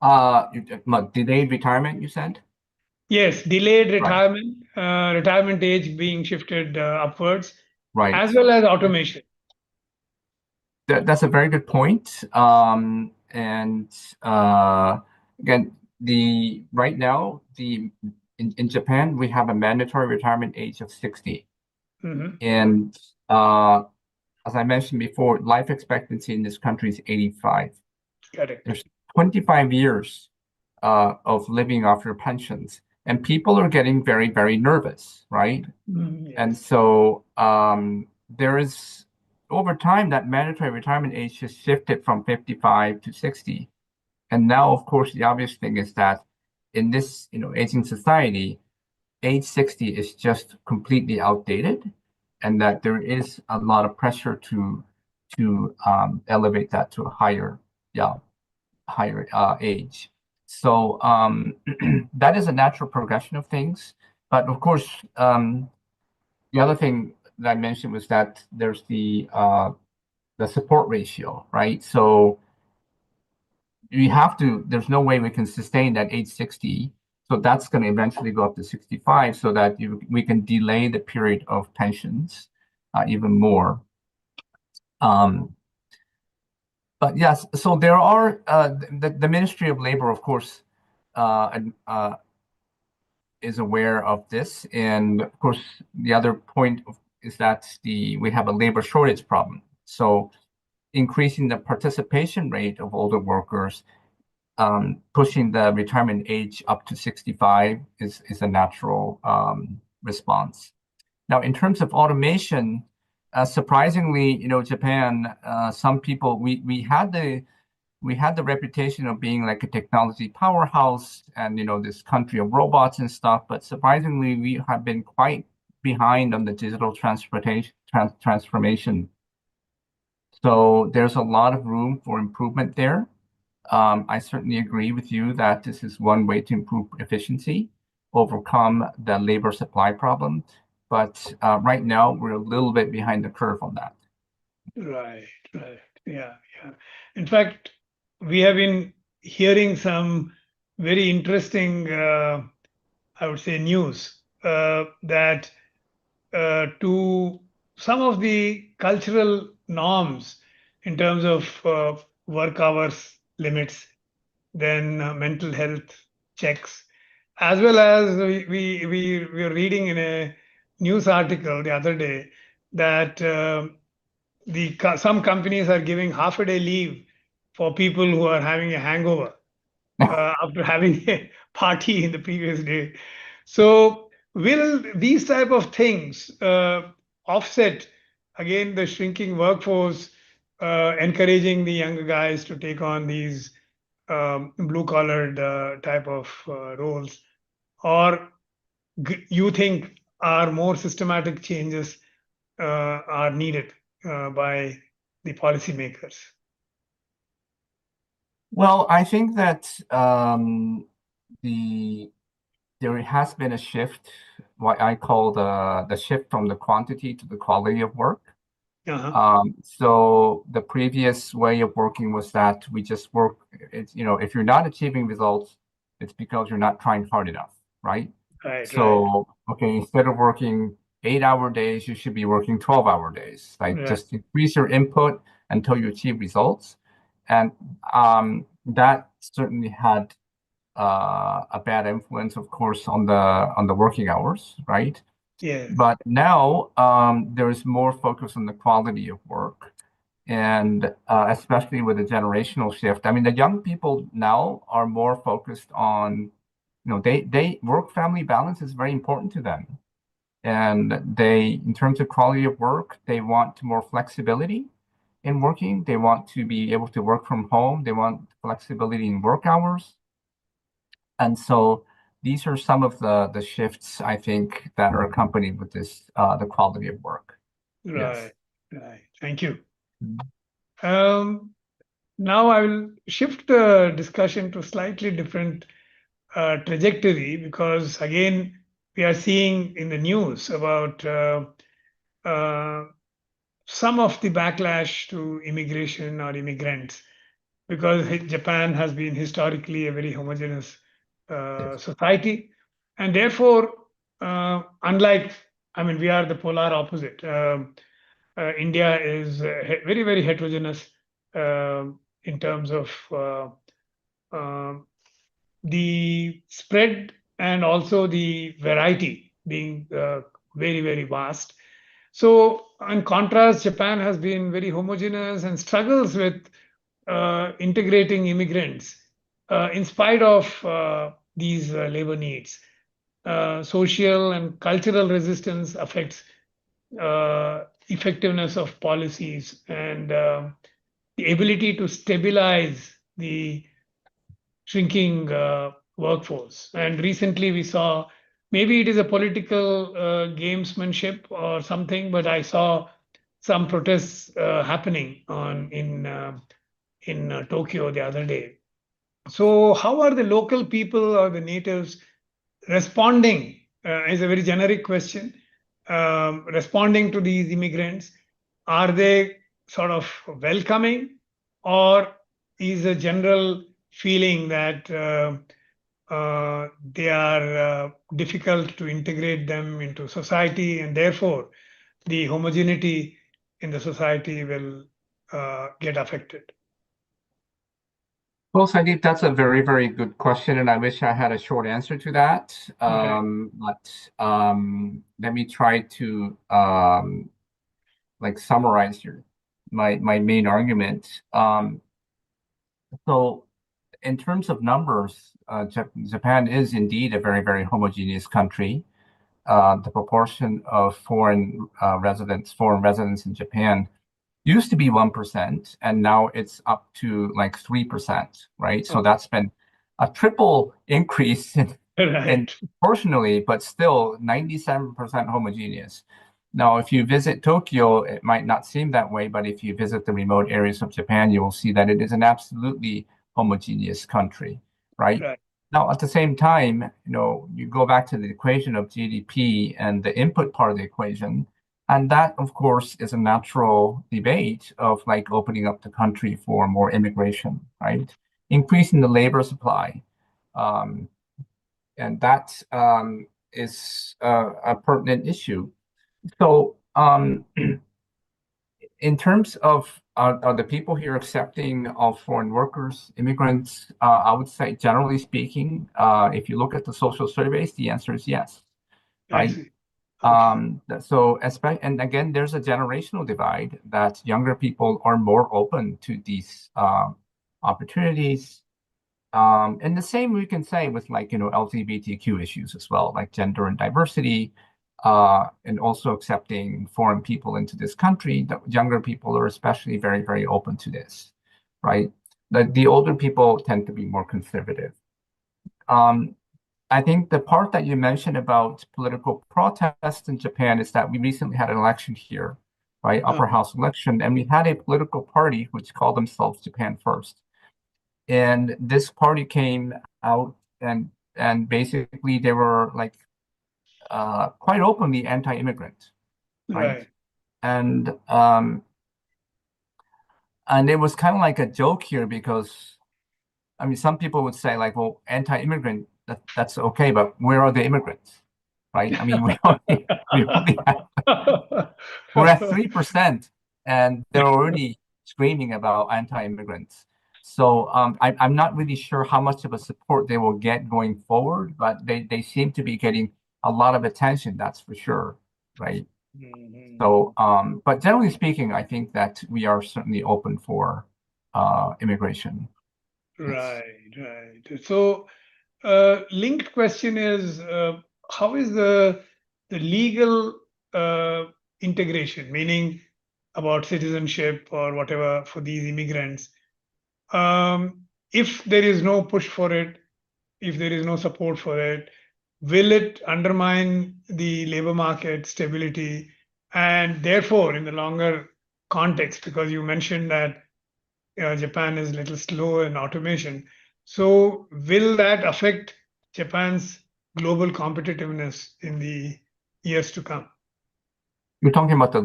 Delayed retirement, you said? Yes, delayed retirement, retirement age being shifted upwards, right, as well as automation. That's a very good point. And again, right now, in Japan, we have a mandatory retirement age of 60. And as I mentioned before, life expectancy in this country is 85. Correct. There's 25 years of living off your pensions, and people are getting very, very nervous, right? Yes. And so there is, over time, that mandatory retirement age has shifted from 55 to 60. And now, of course, the obvious thing is that in this, aging society, age 60 is just completely outdated, and that there is a lot of pressure to elevate that to a higher age. So that is a natural progression of things. But of course, the other thing that I mentioned was that there's the support ratio, right? So there's no way we can sustain that age 60. So that's going to eventually go up to 65 so that we can delay the period of pensions even more. But yes, so there are the Ministry of Labor, of course, is aware of this. And of course, the other point is that we have a labor shortage problem. So increasing the participation rate of older workers, pushing the retirement age up to 65 is a natural response. Now, in terms of automation, surprisingly, Japan, some people, we had the reputation of being like a technology powerhouse and, this country of robots and stuff, but surprisingly, we have been quite behind on the digital transformation. So there's a lot of room for improvement there. I certainly agree with you that this is one way to improve efficiency, overcome the labor supply problem. But right now, we're a little bit behind the curve on that. Right, right. Yeah, yeah. In fact, we have been hearing some very interesting, I would say, news that to some of the cultural norms in terms of work hours limits, then mental health checks, as well as we were reading in a news article the other day that some companies are giving half a day leave for people who are having a hangover after having a party in the previous day. So will these type of things offset again the shrinking workforce, encouraging the younger guys to take on these blue collared type of roles, or you think are more systematic changes are needed by the policymakers? Well, I think that there has been a shift, what I call the shift from the quantity to the quality of work. So the previous way of working was that we just work. It's, if you're not achieving results, it's because you're not trying hard enough, right? Right. So, okay, instead of working 8-hour days, you should be working 12-hour days. Like Right. just increase your input until you achieve results. And that certainly had a bad influence, of course, on the working hours, right? Yeah. But now there's more focus on the quality of work, and especially with the generational shift. I mean, the young people now are more focused on, they work-family balance is very important to them, and in terms of quality of work, they want more flexibility in working. They want to be able to work from home. They want flexibility in work hours. And so these are some of the shifts, I think, that are accompanied with this, the quality of work. Right. Yes. Right. Thank you. Mhm. Now I will shift the discussion to slightly different trajectory, because again we are seeing in the news about some of the backlash to immigration or immigrants, because Japan has been historically a very homogeneous Yes. society, and therefore, unlike, I mean, we are the polar opposite. India is very, very heterogeneous in terms of the spread and also the variety being very, very vast. So, in contrast, Japan has been very homogeneous and struggles with integrating immigrants in spite of these labor needs. Social and cultural resistance affects effectiveness of policies and the ability to stabilize the shrinking workforce. And recently we saw, maybe it is a political gamesmanship or something, but I saw some protests happening in Tokyo the other day. So how are the local people or the natives responding? Is a very generic question. Responding to these immigrants, are they sort of welcoming, or is a general feeling that they are difficult to integrate them into society, and therefore the homogeneity in the society will get affected? Well, Sandeep, that's a very, very good question, and I wish I had a short answer to that. Right. But let me try to summarize my main argument. So, in terms of numbers, Japan is indeed a very, very homogeneous country. The proportion of foreign residents in Japan used to be 1%, and now it's up to like 3%, right? So that's been a triple increase in Right. proportionally, but still 97% homogeneous. Now, if you visit Tokyo, it might not seem that way, but if you visit the remote areas of Japan, you will see that it is an absolutely homogeneous country, right? Right. Now, at the same time, you go back to the equation of GDP and the input part of the equation, and that, of course, is a natural debate of like opening up the country for more immigration, right? Increasing the labor supply. And that is a pertinent issue. So in terms of are the people here accepting of foreign workers, immigrants, I would say generally speaking, if you look at the social surveys, the answer is yes, I right? see. Okay. So, and again, there's a generational divide that younger people are more open to these opportunities. And the same we can say with like, LGBTQ issues as well, like gender and diversity, and also accepting foreign people into this country. The younger people are especially very, very open to this, right? The older people tend to be more conservative. I think the part that you mentioned about political protest in Japan is that we recently had an election here, right? Upper house election, and we had a political party which called themselves Japan First. And this party came out and basically they were like quite openly anti-immigrant, right? Right. And it was kind of like a joke here because I mean some people would say like, well, anti-immigrant, that's okay, but where are the immigrants, right? I mean we're at 3% and they're already screaming about anti-immigrants. So I'm not really sure how much of a support they will get going forward, but they seem to be getting a lot of attention, that's for sure, right? So, but generally speaking, I think that we are certainly open for immigration. Yes. Right. So, linked question is, how is the legal integration, meaning about citizenship or whatever for these immigrants? If there is no push for it, if there is no support for it, will it undermine the labor market stability? And therefore, in the longer context, because you mentioned that Japan is a little slow in automation, so will that affect Japan's global competitiveness in the years to come? You're talking about the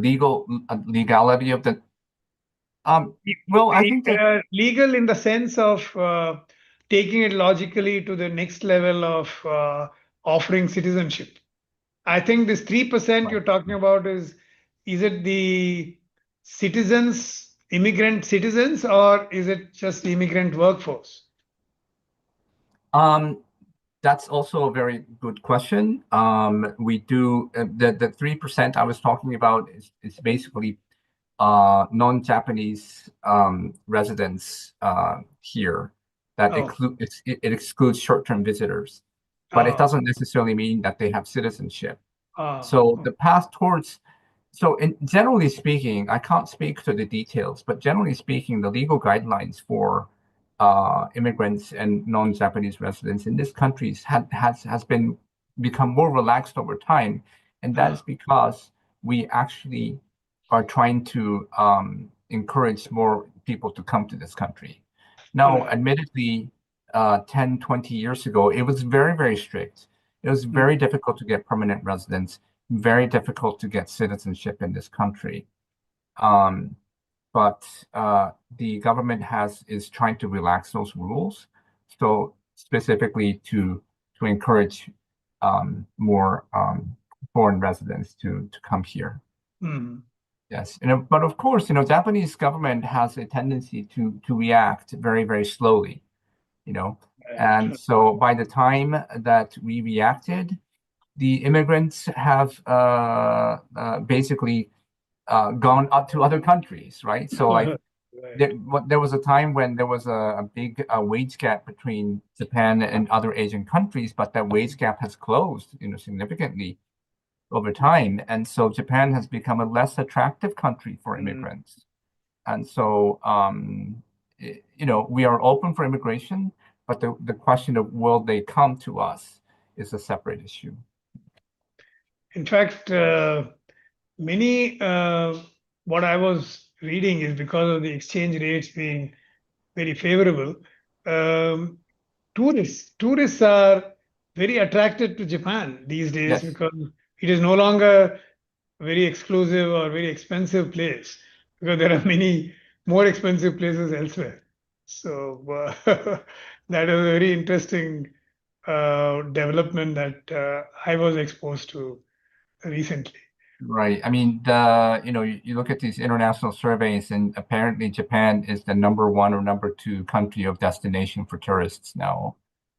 legality of the well, I think that Legal in the sense of taking it logically to the next level of offering citizenship. I think this 3% you're talking about is it the citizens, immigrant citizens, or is it just the immigrant workforce? that's also a very good question. We do the 3% I was talking about is basically non-Japanese residents here that it excludes short-term visitors, but it doesn't necessarily mean that they have citizenship. So the path towards, generally speaking, I can't speak to the details, but generally speaking, the legal guidelines for immigrants and non-Japanese residents in this country has been become more relaxed over time, and that is because we actually are trying to encourage more people to come to this country. Now, admittedly, 10, 20 years ago, it was very, very strict. It was very difficult to get permanent residence, very difficult to get citizenship in this country. But the government is trying to relax those rules, so specifically to encourage more foreign residents to come here. Yes, but of course, Japanese government has a tendency to react very, very slowly, and so by the time that we reacted, the immigrants have basically gone up to other countries, right? So like there was a time when there was a big wage gap between Japan and other Asian countries, but that wage gap has closed, significantly over time. And so Japan has become a less attractive country for immigrants. And so, we are open for immigration, but the question of will they come to us is a separate issue. In fact, many, what I was reading is because of the exchange rates being very favorable, Tourists are very attracted to Japan these days Yes, because it is no longer a very exclusive or very expensive place, because there are many more expensive places elsewhere. So that is a very interesting development that I was exposed to recently. right. I mean, you look at these international surveys, and apparently Japan is the #1 or #2 country of destination for tourists now.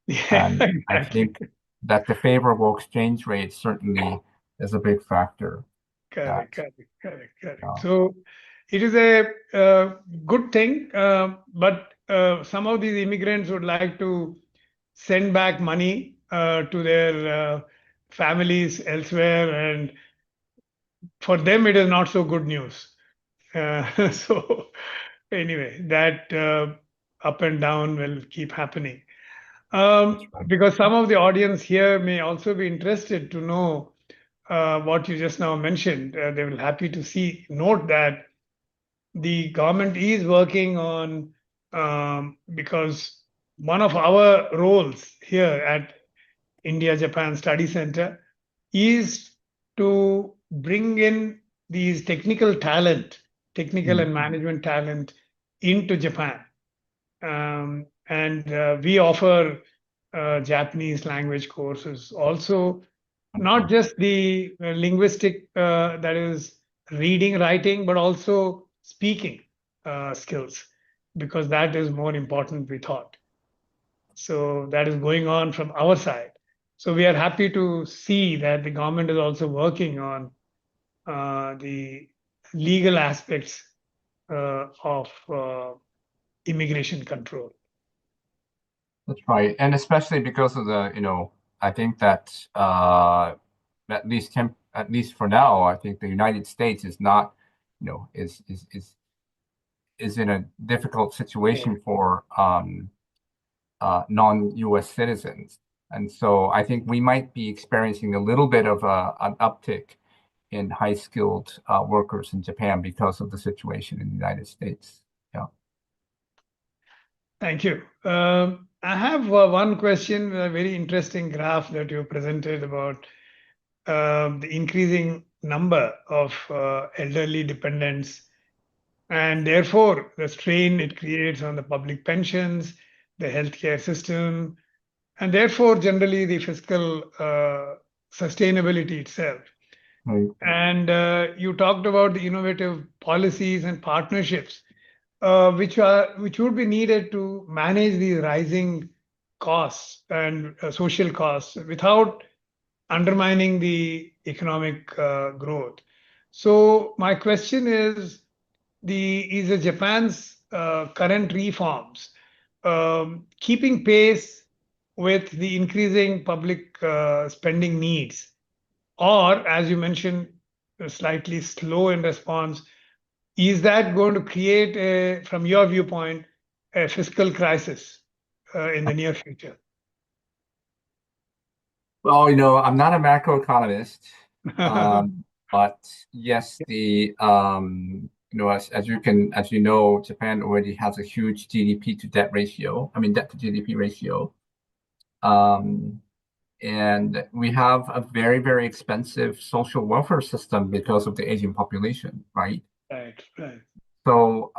Yeah, And I exactly. think that the favorable exchange rate certainly is a big factor. Correct, That, correct, correct, correct. uh, So it is a good thing, but some of these immigrants would like to send back money to their families elsewhere, and for them it is not so good news. So anyway, that up and down will keep happening. that's right. Because some of the audience here may also be interested to know what you just now mentioned. They will happy to note that the government is working on, because one of our roles here at India Japan Study Center is to bring in these technical Mm, and management talent into Japan. And we offer Japanese language courses also, not wonderful. just the linguistic, that is reading, writing, but also speaking skills, because that is more important, we thought. So that is going on from our side. So we are happy to see that the government is also working on the legal aspects of immigration control. That's right. And especially because of I think that at least for now, I think the United States is not, is in a difficult situation for non-US citizens. And so I think we might be experiencing a little bit of an uptick in high-skilled workers in Japan because of the situation in the United States. Yeah. Thank you. I have one question, a very interesting graph that you presented about the increasing number of elderly dependents, and therefore the strain it creates on the public pensions, the healthcare system, and therefore generally the fiscal sustainability itself. Right. And you talked about the innovative policies and partnerships which would be needed to manage these rising costs and social costs without undermining the economic growth. So my question is, the Japan's current reforms keeping pace with the increasing public spending needs, or as you mentioned, slightly slow in response? Is that going to create from your viewpoint, a fiscal crisis in the near future? Well, I'm not a macroeconomist, but yes, as you know, Japan already has a huge GDP to debt ratio. I mean, debt to GDP ratio. Um, and we have a very, very expensive social welfare system because of the aging population, right? Right, right. So,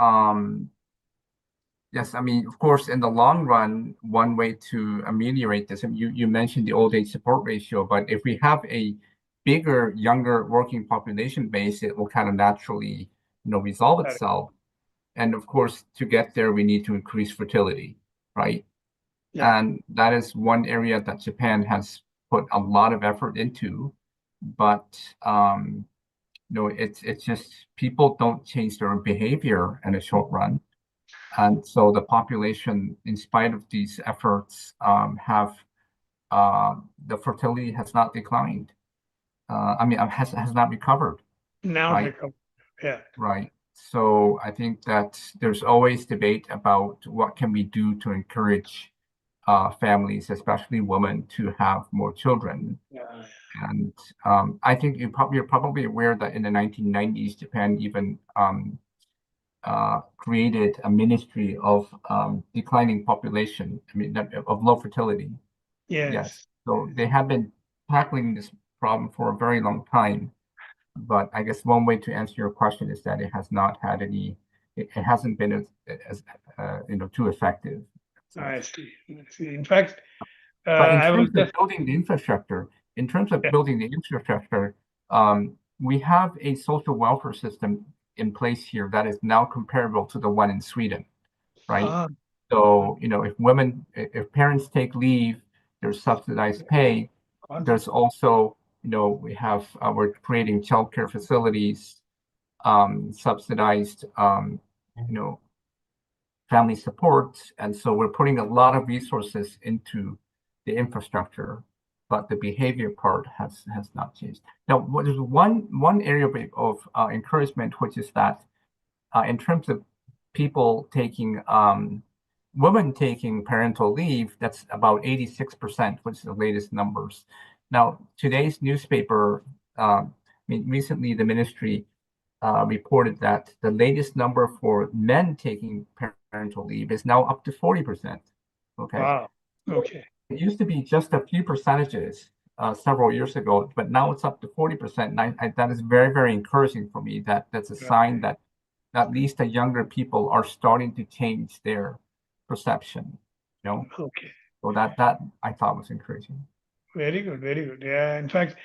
yes, I mean, of course, in the long run, one way to ameliorate this, and you mentioned the old age support ratio, but if we have a bigger, younger working population base, it will kind of naturally, resolve Correct. itself. And of course, to get there, we need to increase fertility, right? Yeah. And that is one area that Japan has put a lot of effort into. But it's just people don't change their behavior in a short run. And so the population, in spite of these efforts, the fertility has not declined. I mean, has not recovered, Now right? recover. Yeah. Right. So I think that there's always debate about what can we do to encourage families, especially women, to have more children. Yeah. And I think you're probably aware that in the 1990s, Japan even created a ministry of declining population. I mean, of low fertility. Yes. Yes. So they have been tackling this problem for a very long time. But I guess one way to answer your question is that it has not had any. It hasn't been as too effective. I see. I see. In fact, But in I was terms of just building the infrastructure, yeah. We have a social welfare system in place here that is now comparable to the one in Sweden, right? Ah, So, if parents take leave, there's subsidized pay. There's also, we're creating childcare facilities, subsidized, family support. And so we're putting a lot of resources into the infrastructure, but the behavior part has not changed. Now, there's one area of encouragement, which is that in terms of people taking women taking parental leave, that's about 86%, which is the latest numbers. Now, today's newspaper, recently the ministry reported that the latest number for men taking parental leave is now up to 40%. Okay. wow. Okay. It used to be just a few percentages several years ago, but now it's up to 40%. And that is very, very encouraging for me. That's a sign that at least the younger people are starting to change their perception. Okay. So that I thought was encouraging. Very good. Very good. Yeah. In fact,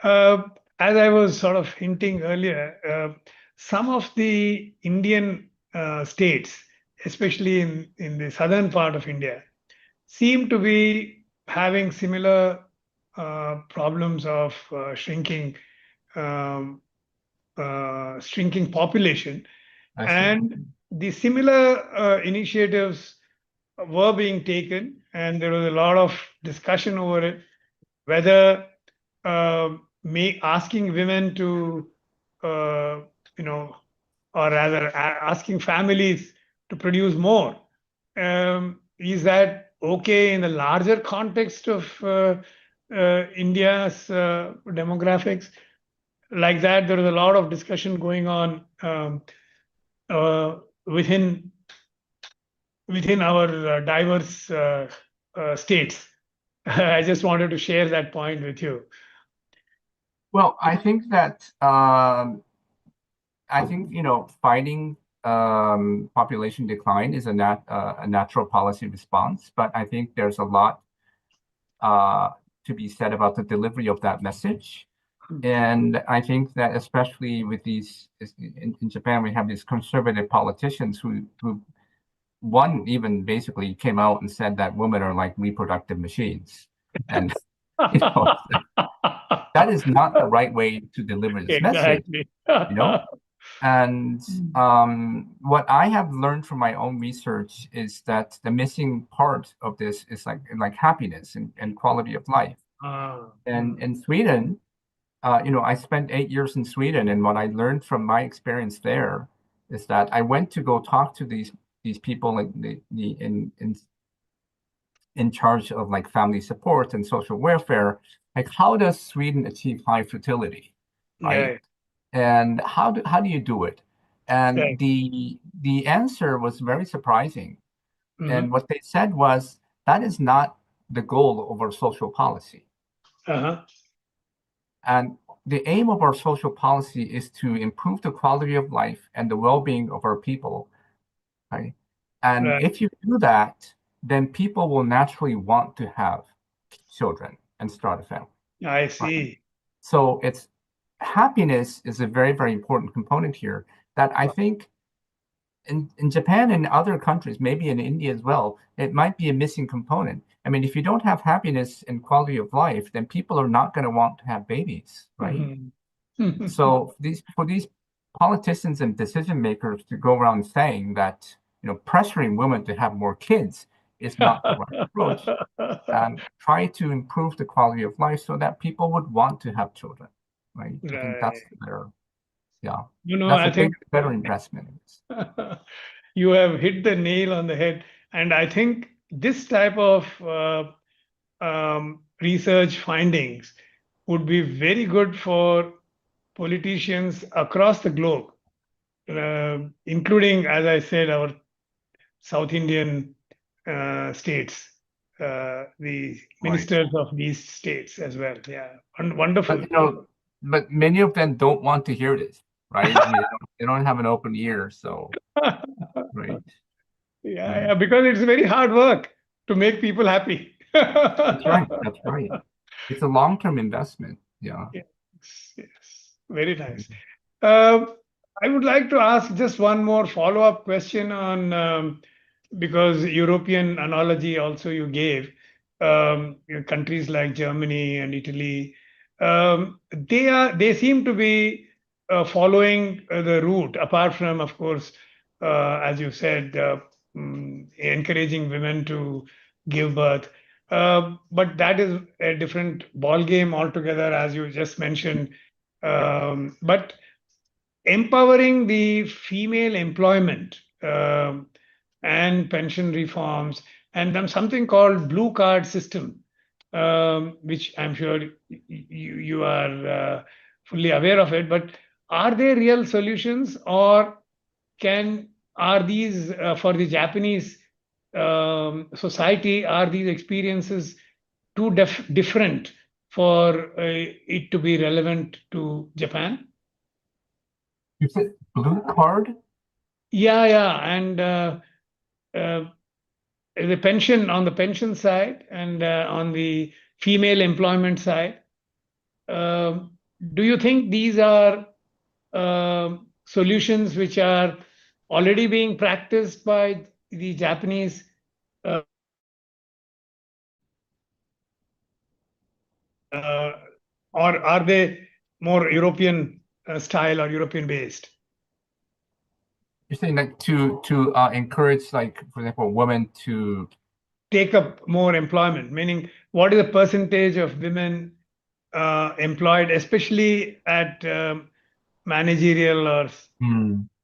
as I was sort of hinting earlier, some of the Indian states, especially in the southern part of India, seem to be having similar problems of um, shrinking population, I see. and the similar initiatives were being taken, and there was a lot of discussion over it, whether asking women to, or rather asking families to produce more. Is that okay in the larger context of India's demographics? Like that, there is a lot of discussion going on within our diverse states. I just wanted to share that point with you. Well, I think that fighting population decline is a natural policy response, but I think there's a lot to be said about the delivery of that message. And I think that especially with these in Japan, we have these conservative politicians who one even basically came out and said that women are like reproductive machines, and that is not the right way to deliver this message. And what I have learned from my own research is that the missing part of this is like happiness and quality of life. And in Sweden, I spent 8 years in Sweden, and what I learned from my experience there is that I went to go talk to these people in charge of like family support and social welfare. Like, how does Sweden achieve high fertility, right? And how do you do it? And the answer was very surprising. And what they said was that is not the goal of our social policy. And the aim of our social policy is to improve the quality of life and the well-being of our people, right? And if you do that, then people will naturally want to have children and start a family. I see. Right? So happiness is a very, very important component here that I think in Japan and other countries, maybe in India as well, it might be a missing component. I mean, if you don't have happiness and quality of life, then people are not going to want to have babies, right? So for these politicians and decision makers to go around saying that, pressuring women to have more kids is not the right approach, and try to improve the quality of life so that people would want to have children, right? I think that's the better, that's a better investment. You have hit the nail on the head. And I think this type of research findings would be very good for politicians across the globe, including, as I said, our South Indian states, the ministers of these states as well. Yeah, wonderful. But many of them don't want to hear this, right? I mean, they don't have an open ear, so right. Yeah, because it's very hard work to make people happy. That's right. That's right. It's a long-term investment. Yeah. Yes, yes, very nice. I would like to ask just one more follow-up question on because European analogy also you gave, countries like Germany and Italy, they seem to be following the route, apart from, of course, as you said, encouraging women to give birth. But that is a different ball game altogether, as you just mentioned. But empowering the female employment and pension reforms, and then something called blue card system, which I'm sure you are fully aware of it. But are they real solutions, or are these for the Japanese society? Are these experiences too different for it to be relevant to Japan? You said blue card? Yeah, and the pension side, and on the female employment side, do you think these are solutions which are already being practiced by the Japanese? Or are they more European style or European based? You're saying like to encourage, like, for example, women to take up more employment, meaning what is the percentage of women employed, especially at managerial or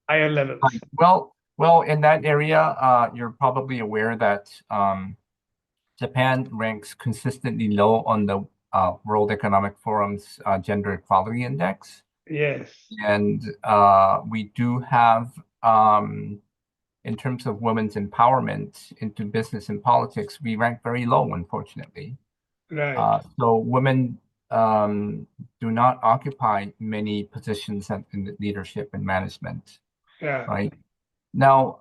higher levels? Well, in that area, you're probably aware that Japan ranks consistently low on the World Economic Forum's Gender Equality Index. Yes. And we do have, in terms of women's empowerment into business and politics, we rank very low, unfortunately. Right. So women do not occupy many positions in the leadership and management. Yeah. Right. Now,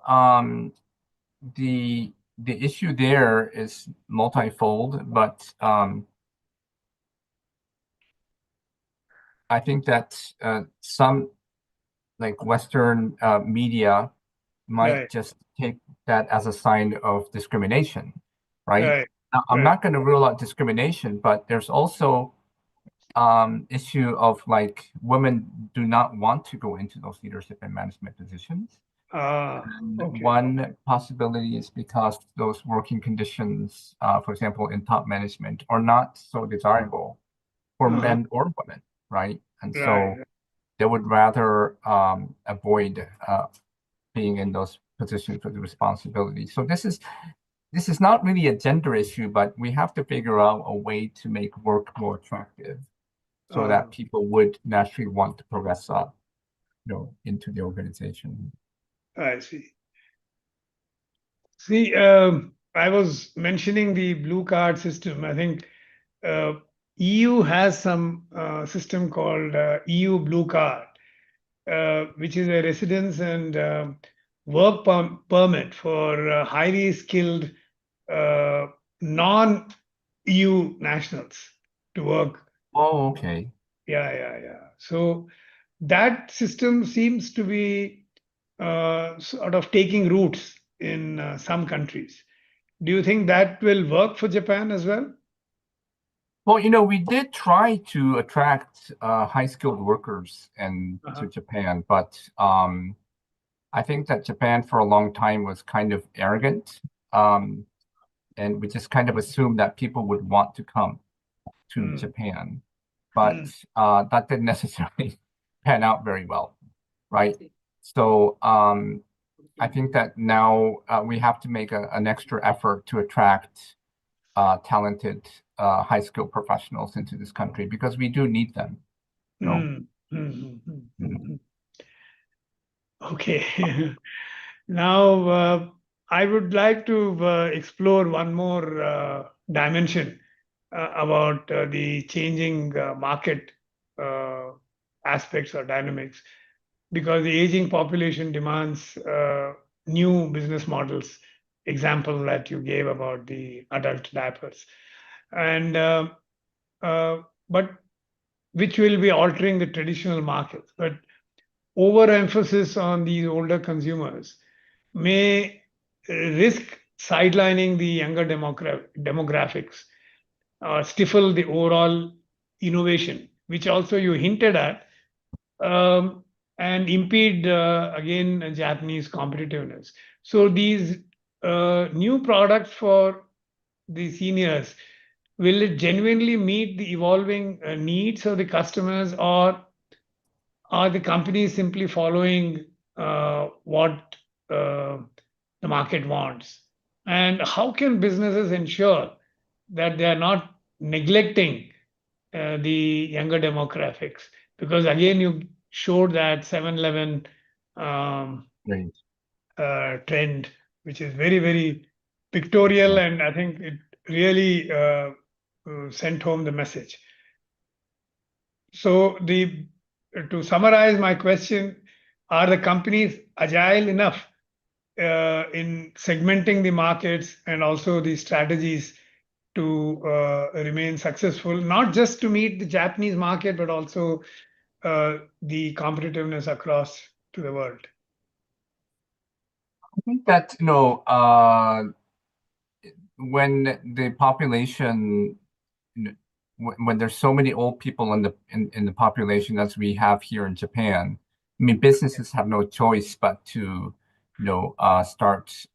the issue there is multifold, but I think that some, like, Western media might just take that as a sign of discrimination, right? Now, I'm not going to rule out discrimination, but there's also issue of, like, women do not want to go into those leadership and management positions. One possibility is because those working conditions, for example, in top management, are not so desirable for men or women, right? And so they would rather avoid being in those positions with responsibility. So this is not really a gender issue, but we have to figure out a way to make work more attractive, so that people would naturally want to progress up, into the organization. I see. See, I was mentioning the blue card system. I think EU has some system called EU Blue Card, which is a residence and work permit for highly skilled non-EU nationals to work. Oh, okay. Yeah. So that system seems to be sort of taking roots in some countries. Do you think that will work for Japan as well? Well, we did try to attract high-skilled workers to Japan, but I think that Japan for a long time was kind of arrogant, and we just kind of assumed that people would want to come to Japan, but that didn't necessarily pan out very well, right? So I think that now we have to make an extra effort to attract talented, high-skilled professionals into this country, because we do need them. Okay. Now, I would like to explore one more dimension about the changing market uh, aspects or dynamics, because the aging population demands new business models. Example that you gave about the adult diapers, and uh, but which will be altering the traditional markets. But overemphasis on these older consumers may risk sidelining the younger demographics or stifle the overall innovation, which also you hinted at, um, and impede again Japanese competitiveness. So these new products for the seniors, will it genuinely meet the evolving needs of the customers, or are the companies simply following what uh, the market wants? And how can businesses ensure that they are not neglecting the younger demographics? Because again, you showed that 7-Eleven Right. trend, which is very, very pictorial, and I think it really sent home the message. So to summarize my question, are the companies agile enough in segmenting the markets and also the strategies to remain successful, not just to meet the Japanese market, but also the competitiveness across to the world? I think that, when the population, when there's so many old people in the population as we have here in Japan, I mean, businesses have no choice but to, start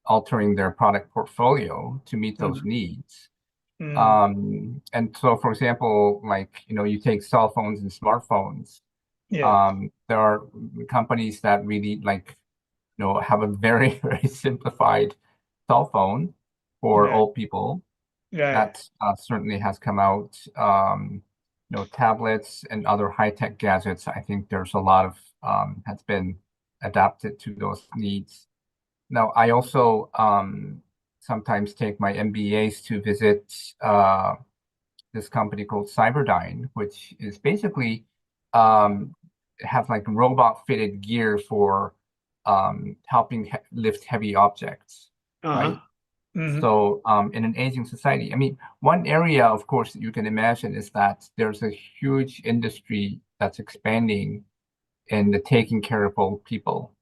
altering their product portfolio to meet those needs. And so, for example, like, you take cell phones and smartphones. Yes. There are companies that really have a very, very simplified cell phone for Right. old people. Right. That certainly has come out. Tablets and other high-tech gadgets. I think there's a lot of has been adapted to those needs. Now, I also sometimes take my MBAs to visit this company called Cyberdyne, which is basically have like robot-fitted gear for helping lift heavy objects, right? So in an aging society, I mean, one area, of course, you can imagine is that there's a huge industry that's expanding in the taking care of old people,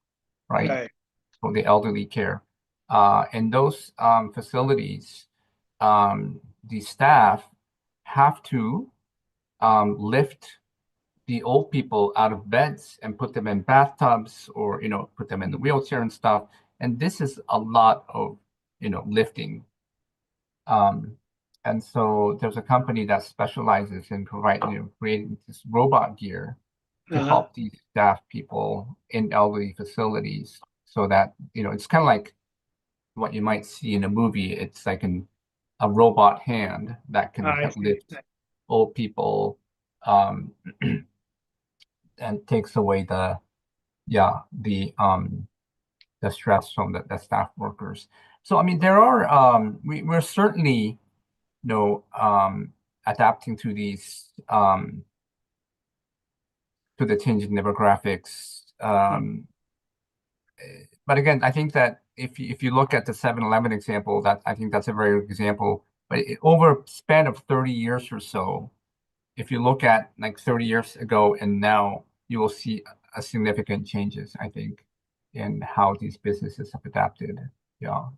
right? Right. For the elderly care. In those facilities, the staff have to lift the old people out of beds and put them in bathtubs, or put them in the wheelchair and stuff. And this is a lot of lifting. And so there's a company that specializes in creating this robot gear to help these staff people in elderly facilities, so that it's kind of like what you might see in a movie. It's like a robot hand that can I see. lift old people, and takes away the stress from the staff workers. So I mean, there are we're certainly adapting to these to the changing demographics. But again, I think that if you look at the 7-Eleven example, that I think that's a very good example. But over a span of 30 years or so, if you look at like 30 years ago and now, you will see a significant changes, I think, in how these businesses have adapted. Yeah.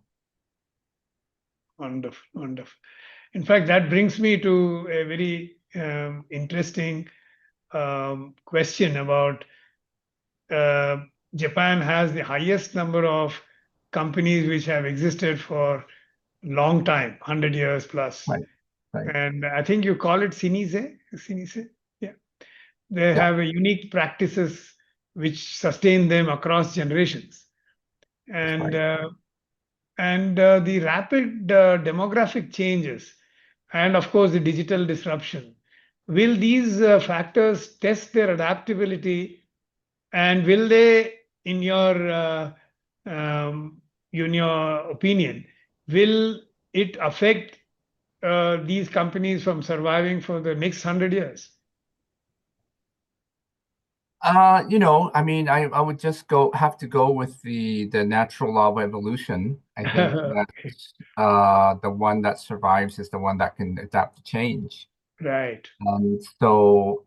Wonderful, wonderful. In fact, that brings me to a very interesting question about Japan has the highest number of companies which have existed for long time, 100 years plus. Right. Right. And I think you call it Sinise. Yeah. They have a unique practices which sustain them across generations. And the rapid demographic changes, and of course the digital disruption, will these factors test their adaptability And will they, in your opinion, will it affect these companies from surviving for the next 100 years? I mean, I would just have to go with the natural law of evolution. I think that the one that survives is the one that can adapt to change. Right. So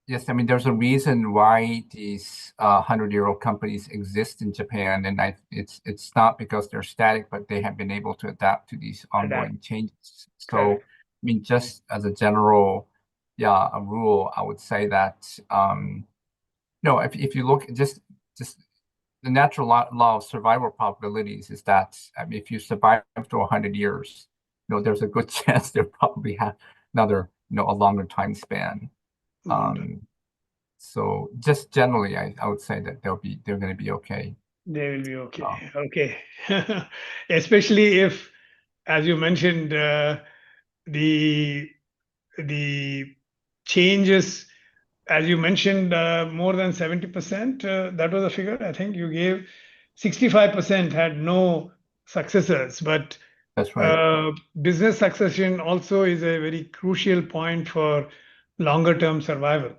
yes, I mean, there's a reason why these 100-year-old companies exist in Japan, and it's not because they're static, but they have been able to adapt to these ongoing changes. So, Correct. I mean, just as a general, a rule, I would say that if you look just the natural law of survival probabilities is that, I mean, if you survive to 100 years, there's a good chance they'll probably have another, a longer time span. So just generally, I would say that they're going to be okay. They will be okay. Okay. Especially if, as you mentioned, the changes, as you mentioned, more than 70%, that was the figure I think you gave. 65% had no successors, but That's right. business succession also is a very crucial point for longer term survival.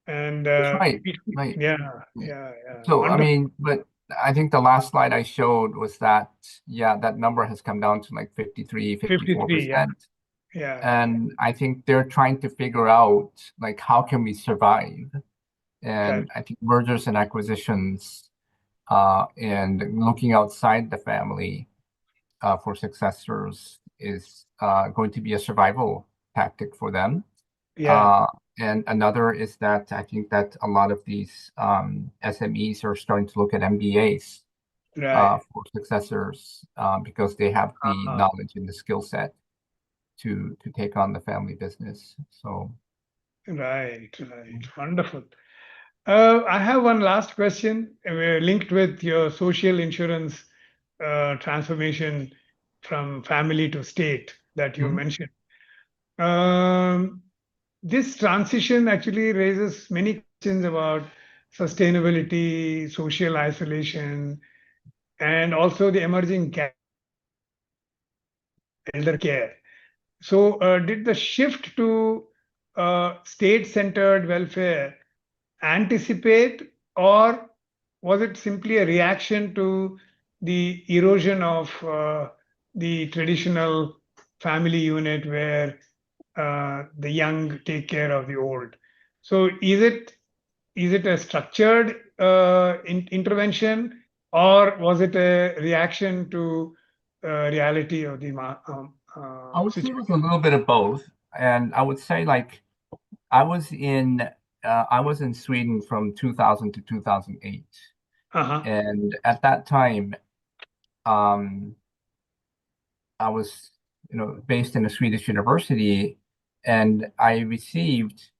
And That's right. Right. yeah. So, I Wonderful. mean, but I think the last slide I showed was that, that number has come down to like 53, 53, 54%. yeah. And I think they're trying to figure out, like, how can we survive? And Correct. I think mergers and acquisitions and looking outside the family for successors is going to be a survival tactic for them. Yeah. And another is that I think that a lot of these SMEs are starting to look at MBAs Right. for successors because they have the knowledge and the skill set to take on the family business. So Right. Wonderful. I have one last question linked with your social insurance transformation from family to state that you mhm. mentioned. This transition actually raises many questions about sustainability, social isolation, and also the emerging elder care. So, did the shift to state-centered welfare anticipate, or was it simply a reaction to the erosion of the traditional family unit where the young take care of the old? So, is it a structured intervention, or was it a reaction to reality of the I would say it situation? was a little bit of both. And I would say, like, I was in Sweden from 2000 to 2008. Uh-huh. And at that time, um, I was, based in a Swedish university, and I received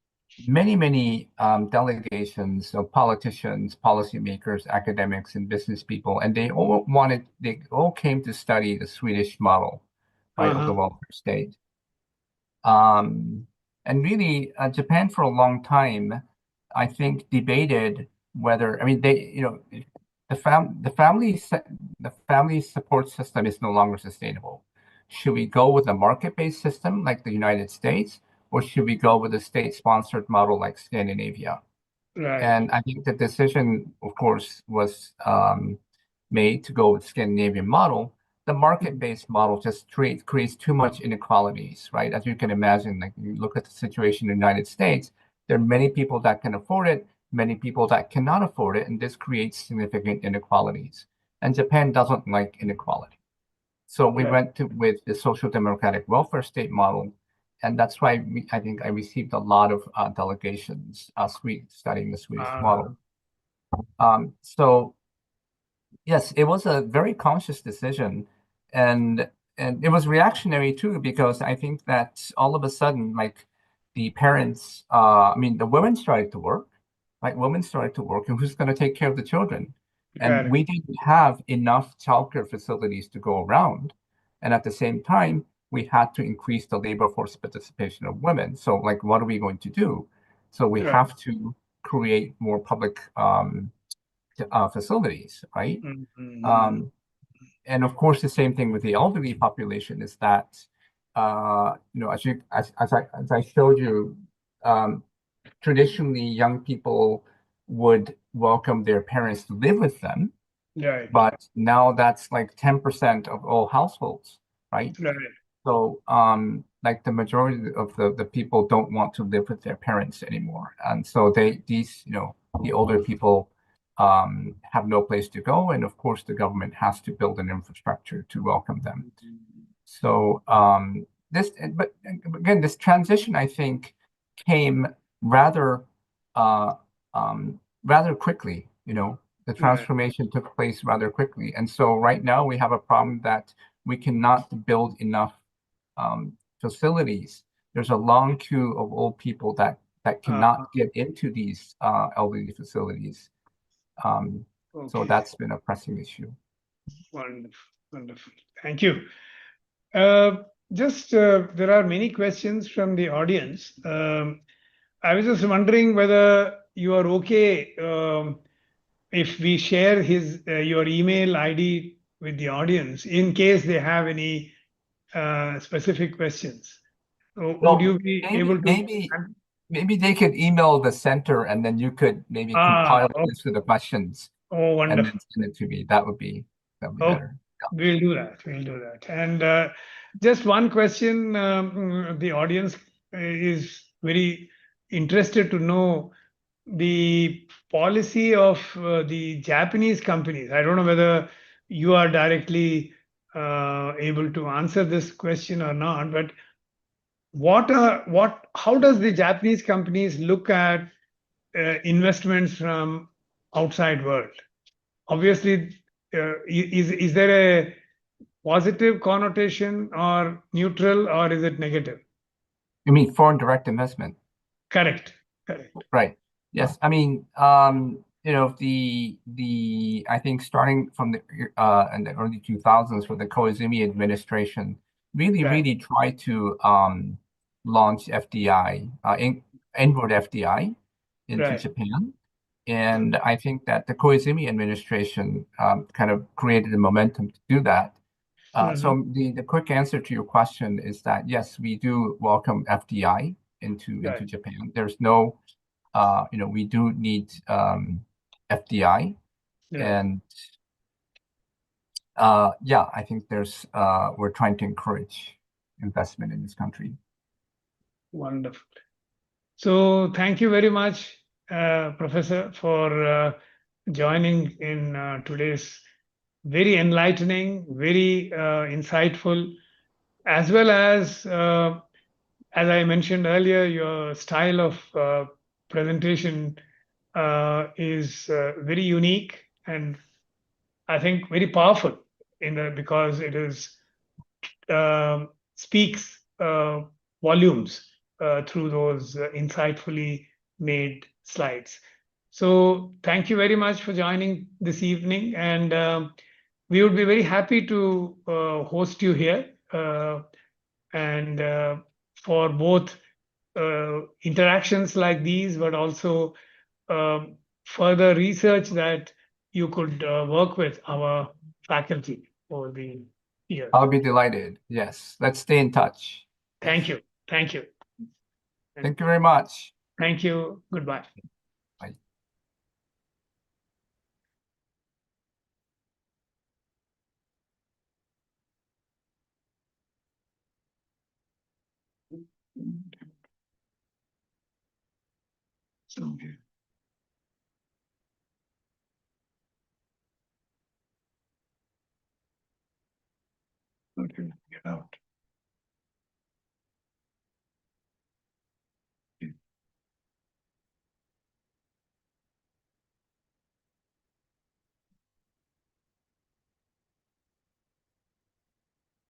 many delegations of politicians, policymakers, academics, and business people, and they all came to study the Swedish model, right, of the Uh-huh. welfare state. Um, and really, Japan for a long time, I think, debated whether, I mean, the family support system is no longer sustainable. Should we go with a market-based system like the United States, or should we go with a state-sponsored model like Scandinavia? Right. And I think the decision, of course, was made to go with Scandinavian model. The market-based model just creates too much inequalities, right? As you can imagine, like you look at the situation in the United States, there are many people that can afford it, many people that cannot afford it, and this creates significant inequalities. And Japan doesn't like inequality. So we Right. went with the social democratic welfare state model, and that's why I think I received a lot of delegations studying the Swedish model. So yes, it was a very conscious decision, and it was reactionary too, because I think that all of a sudden, like the parents, I mean, the women started to work, right? Women started to work, and who's going to take care of the children? And Correct. we didn't have enough childcare facilities to go around, and at the same time, we had to increase the labor force participation of women. So, like, what are we going to do? So we Right. have to create more public facilities, right? And of course, the same thing with the elderly population is that, as I showed you, traditionally young people would welcome their parents to live with them, Right. but now that's like 10% of all households, right? Right. So, like the majority of the people don't want to live with their parents anymore, and so the older people have no place to go, and of course the government has to build an infrastructure to welcome them. So but again, this transition I think came rather rather quickly. The transformation took place rather quickly, and so right now we have a problem that we cannot build enough facilities. There's a long queue of old people that cannot get into these elderly facilities. So that's been a pressing issue. Wonderful, wonderful. Thank you. There are many questions from the audience. I was just wondering whether you are okay if we share your email ID with the audience in case they have any specific questions. Would you be able to? Maybe they could email the center, and then you could maybe compile a list of the questions. Oh, wonderful. And then send it to me. That would be better. Yeah. We'll do that. We'll do that. And just one question: the audience is very interested to know the policy of the Japanese companies. I don't know whether you are directly able to answer this question or not, but how does the Japanese companies look at investments from outside world? Obviously, is there a positive connotation or neutral, or is it negative? You mean foreign direct investment? Correct. Right. Yes. I mean, I think starting from in the early 2000s with the Koizumi administration really tried to launch FDI, inward FDI into Japan. And I think that the Koizumi administration kind of created the momentum to do that. So the quick answer to your question is that yes, we do welcome FDI into Japan. There's no, we do need FDI, and I think we're trying to encourage investment in this country. Wonderful. So thank you very much, Professor, for joining in today's very enlightening, very insightful, as well as I mentioned earlier, your style of presentation is very unique and I think very powerful because it is speaks volumes through those insightfully made slides. So thank you very much for joining this evening, and we would be very happy to host you here and for both interactions like these, but also further research that you could work with our faculty over the year. I'll be delighted. Yes, let's stay in touch. Thank you. Thank you. Thank you very much. Thank you. Goodbye. Bye. So good.